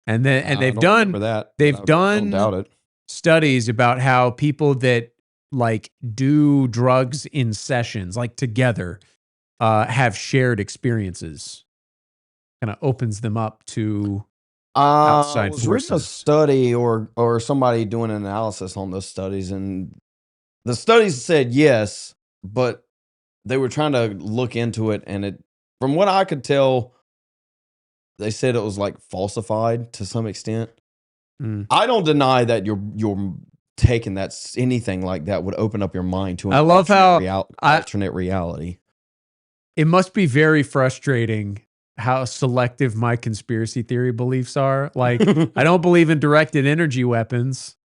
And then they've done studies about how people that like do drugs in sessions, like together, have shared experiences. Kind of opens them up to I outside was reading a forces. study or somebody doing an analysis on those studies, and the studies said yes, but they were trying to look into it, and it, from what I could tell, they said it was like falsified to some extent. I don't deny that you're taking that anything like that would open up your mind to an I love how alternate reality. It must be very frustrating how selective my conspiracy theory beliefs are. Like, I don't believe in directed energy weapons,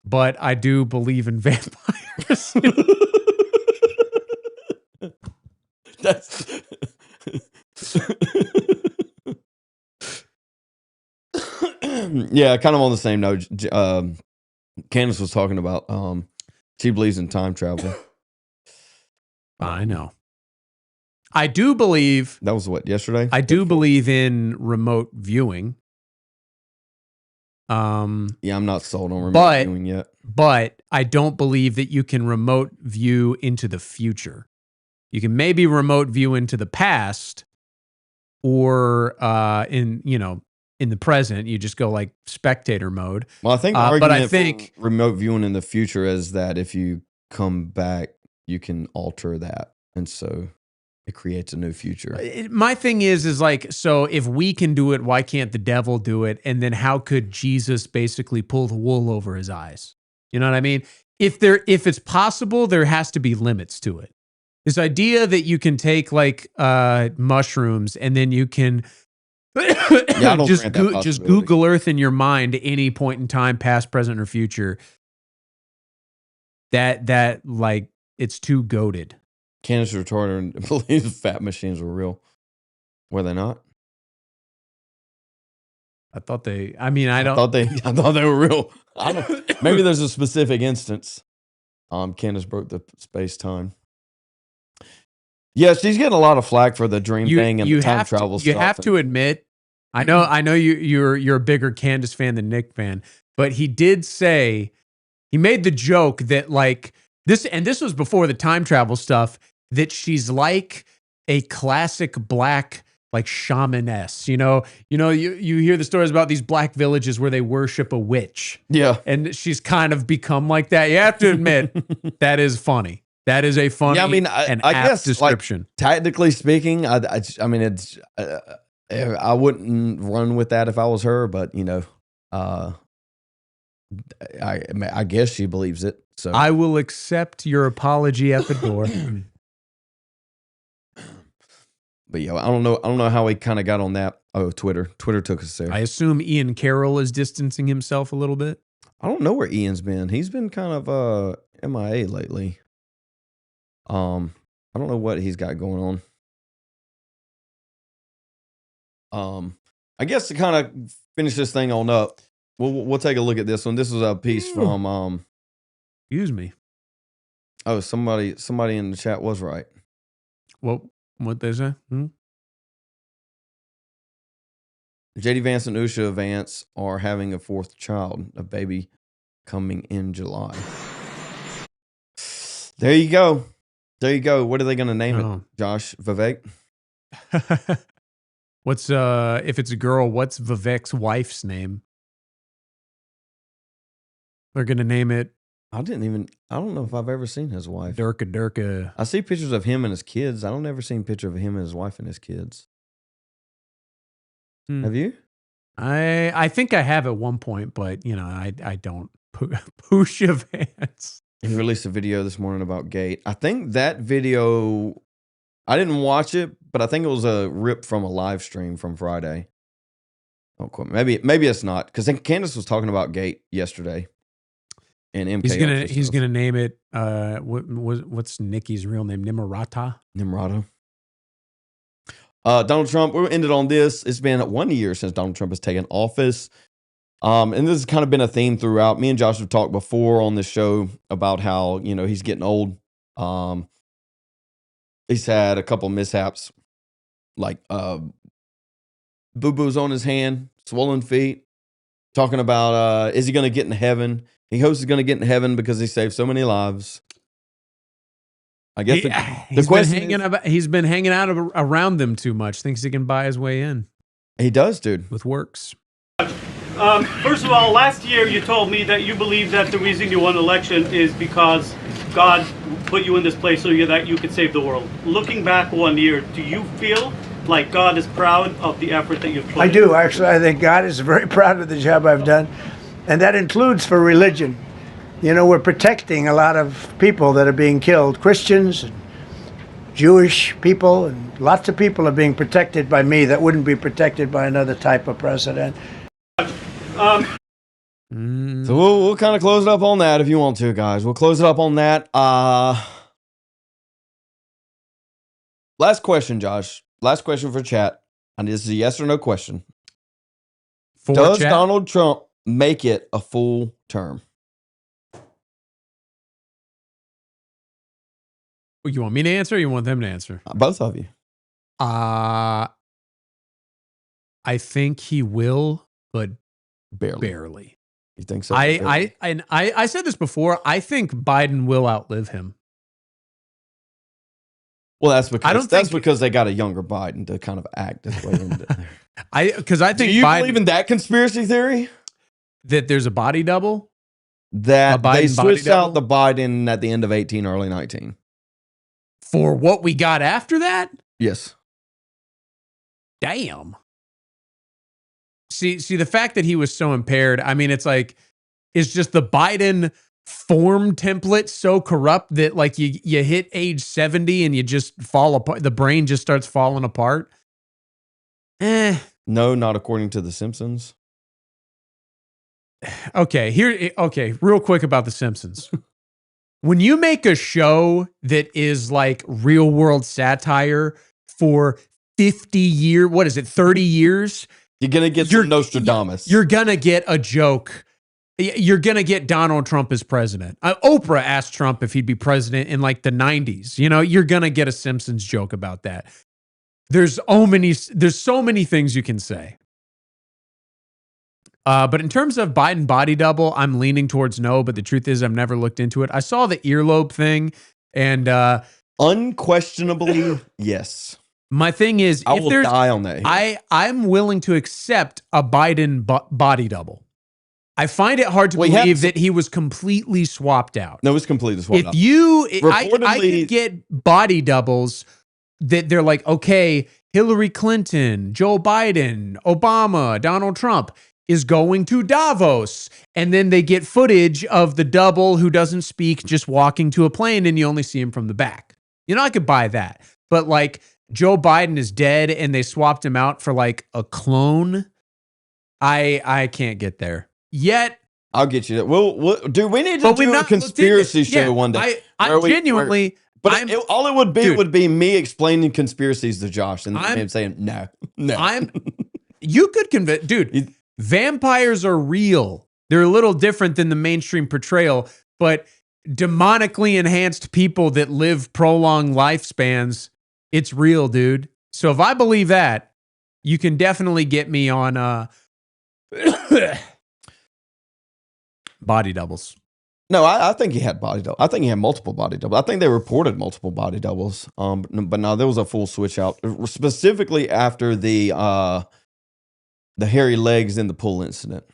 but I do believe in vampires. That's yeah, kind of on the same note. Candace was talking about she believes in time travel. I know. I do believe that was what, yesterday? I do believe in remote viewing. Yeah, I'm not sold on remote viewing yet. But I don't believe that you can remote view into the future. You can maybe remote view into the past, or in the present, you just go like spectator mode. Well, I think the but I argument think for remote viewing in the future is that if you come back, you can alter that, and so it creates a new future. My thing is like, so if we can do it, why can't the devil do it? And then how could Jesus basically pull the wool over his eyes? You know what I mean? If it's possible, there has to be limits to it. This idea that you can take like mushrooms and then you can just Google Earth in your mind at any point in time, past, present, or future. That like, it's too goated. Candace retorted and believes fat machines were real. Were they not? I thought they. I mean, I thought they were real. I don't. Maybe there's a specific instance. Candace broke the space time. Yeah, she's getting a lot of flack for the dream thing and the time travel stuff. You have to admit, I know you're a bigger Candace fan than Nick fan, but he did say, he made the joke that like this, and this was before the time travel stuff, that she's like a classic black like shamaness. You hear the stories about these black villages where they worship a witch. Yeah. And she's kind of become like that. You have to admit that is funny. That is a funny, and I apt guess description. Like, technically speaking, I mean, it's I wouldn't run with that if I was her, but I guess she believes it. So I will accept your apology at the door. But yeah, I don't know how we kind of got on that. Oh, Twitter took us there. I assume Ian Carroll is distancing himself a little bit. I don't know where Ian's been. He's been kind of MIA lately. I don't know what he's got going on. I guess to kind of finish this thing on up, we'll take a look at this one. This was a piece from Excuse me. Oh, somebody in the chat was right. What they say? JD Vance and Usha Vance are having a fourth child, a baby coming in July. There you go. What are they going to name it? Josh, Vivek? What's if it's a girl, what's Vivek's wife's name? They're going to name it. I don't know if I've ever seen his wife. Durka. I see pictures of him and his kids. I don't ever see a picture of him and his wife and his kids. Have you? I think I have at one point, but I don't. Pusha Vance. He released a video this morning about Gate. I think that video, I didn't watch it, but I think it was a rip from a live stream from Friday. Don't quote me. Maybe it's not, because Candace was talking about Gate yesterday. And MK he's gonna name it. What's Nikki's real name? Nimrata. Donald Trump. We'll end it on this. It's been 1 year since Donald Trump has taken office. And this has kind of been a theme throughout. Me and Josh have talked before on this show about how, he's getting old. He's had a couple mishaps, like boo-boos on his hand, swollen feet, talking about is he going to get in heaven? He hopes he's going to get in heaven because he saved so many lives. I guess the question is, he's been hanging out around them too much. Thinks he can buy his way in. He does, dude. With works. First of all, last year you told me that you believe that the reason you won the election is because God put you in this place so that you could save the world. Looking back 1 year, do you feel like God is proud of the effort that you've put I in? do, actually. I think God is very proud of the job I've done. And that includes for religion. You know, we're protecting a lot of people that are being killed. Christians and Jewish people, and lots of people are being protected by me that wouldn't be protected by another type of president. So we'll kind of close it up on that if you want to, guys. We'll close it up on that. Last question, Josh. Last question for chat. And this is a yes or no question. Does Donald Trump make it a full term? You want me to answer or you want them to answer? Both of you. I think he will, but barely. You think so? I said this before. I think Biden will outlive him. Well, that's because because they got a younger Biden to kind of act this way. I think. Do you believe in that conspiracy theory? That there's a body double? That they switched out the Biden at the end of 18, early 19. For what we got after that? Yes. Damn. See, the fact that he was so impaired, I mean, it's like, is just the Biden form template so corrupt that like you hit age 70 and you just fall apart. The brain just starts falling apart. No, not according to The Simpsons. Okay, real quick about The Simpsons. When you make a show that is like real world satire for 50 years, 30 years? You're going to get some Nostradamus. You're going to get a joke. You're going to get Donald Trump as president. Oprah asked Trump if he'd be president in like the 90s. You know, you're going to get a Simpsons joke about that. There's so many things you can say. But in terms of Biden body double, I'm leaning towards no, but the truth is I've never looked into it. I saw the earlobe thing and unquestionably, yes. My thing is, I will die on that. I'm willing to accept a Biden body double. I find it hard to believe that he was completely swapped out. No, it was completely swapped out. I could get body doubles that they're like, okay, Hillary Clinton, Joe Biden, Obama, Donald Trump is going to Davos. And then they get footage of the double who doesn't speak just walking to a plane and you only see him from the back. You know, I could buy that. But like Joe Biden is dead and they swapped him out for like a clone. I can't get there yet. I'll get you that. Dude, we need to do a conspiracy show one day. I genuinely... all it would be me explaining conspiracies to Josh and him saying, no. You could convince... Dude, vampires are real. They're a little different than the mainstream portrayal, but demonically enhanced people that live prolonged lifespans, it's real, dude. So if I believe that, you can definitely get me on body doubles. No, I think he had body double. I think he had multiple body doubles. I think they reported multiple body doubles. But no, there was a full switch out, specifically after the hairy legs in the pool incident.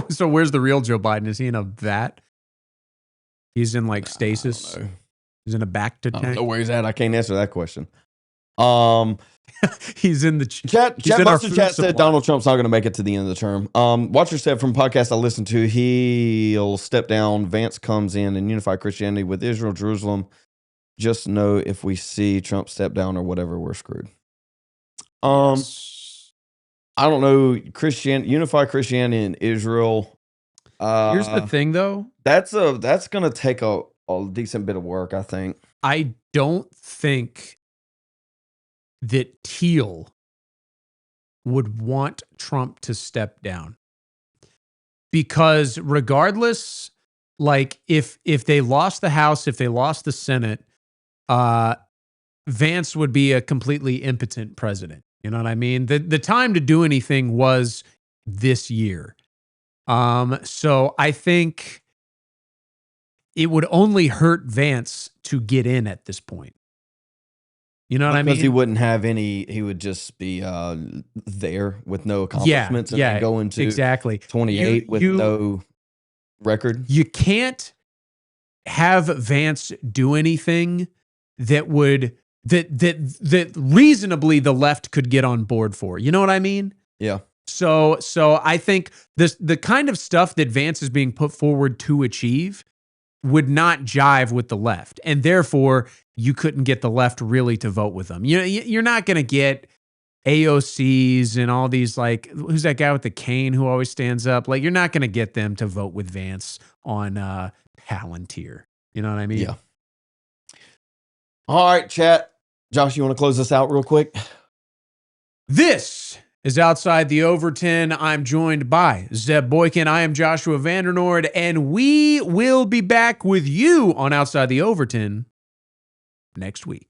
So where's the real Joe Biden? Is he in a vat? He's in like stasis. He's in a Bacta tank. I don't know where he's at. I can't answer that question. He's in the chat. Chat said Donald Trump's not going to make it to the end of the term. Watcher said from podcast I listened to, he'll step down. Vance comes in and unify Christianity with Israel, Jerusalem. Just know if we see Trump step down or whatever, we're screwed. I don't know. Unify Christianity in Israel. Here's the thing, though. That's going to take a decent bit of work, I think. I don't think that Teal would want Trump to step down, because regardless, like if they lost the House, if they lost the Senate, Vance would be a completely impotent president. You know what I mean? The time to do anything was this year. So I think it would only hurt Vance to get in at this point. You know what I mean? Because he wouldn't have any, he would just be there with no accomplishments and then go into exactly 28 with no record. You can't have Vance do anything that would that reasonably the left could get on board for. You know what I mean? Yeah. So I think the kind of stuff that Vance is being put forward to achieve would not jive with the left, and therefore you couldn't get the left really to vote with them. You're not going to get AOCs and all these, like, who's that guy with the cane who always stands up? Like, you're not going to get them to vote with Vance on Palantir. You know what I mean? Yeah. All right, chat. Josh, you want to close this out real quick? This is Outside the Overton. I'm joined by ZebBoykin. I am Joshua Vandernord, and we will be back with you on Outside the Overton next week.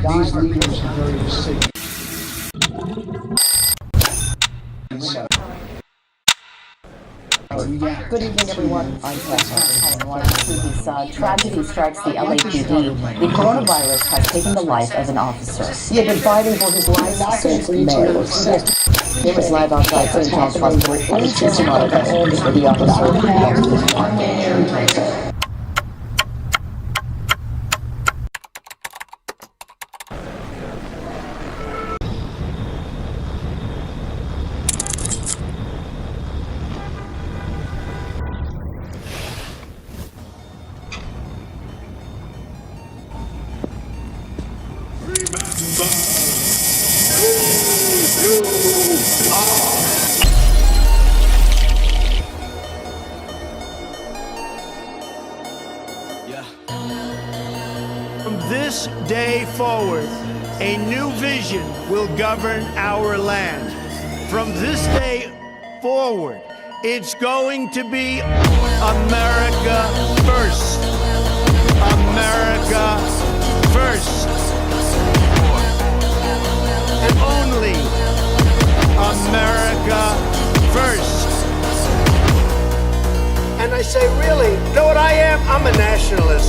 These leaders are very sick. Good evening, everyone. I'm Tessa. Tragedy strikes the LAPD. The coronavirus has taken the life of an officer. He had been fighting for his life since May. There was live outside St. John's Hospital in Santa Monica, where the officer lost his life. From this day forward, a new vision will govern our land. From this day forward, it's going to be America first. America first. And only America first. And I say, really, you know what I am? I'm a nationalist.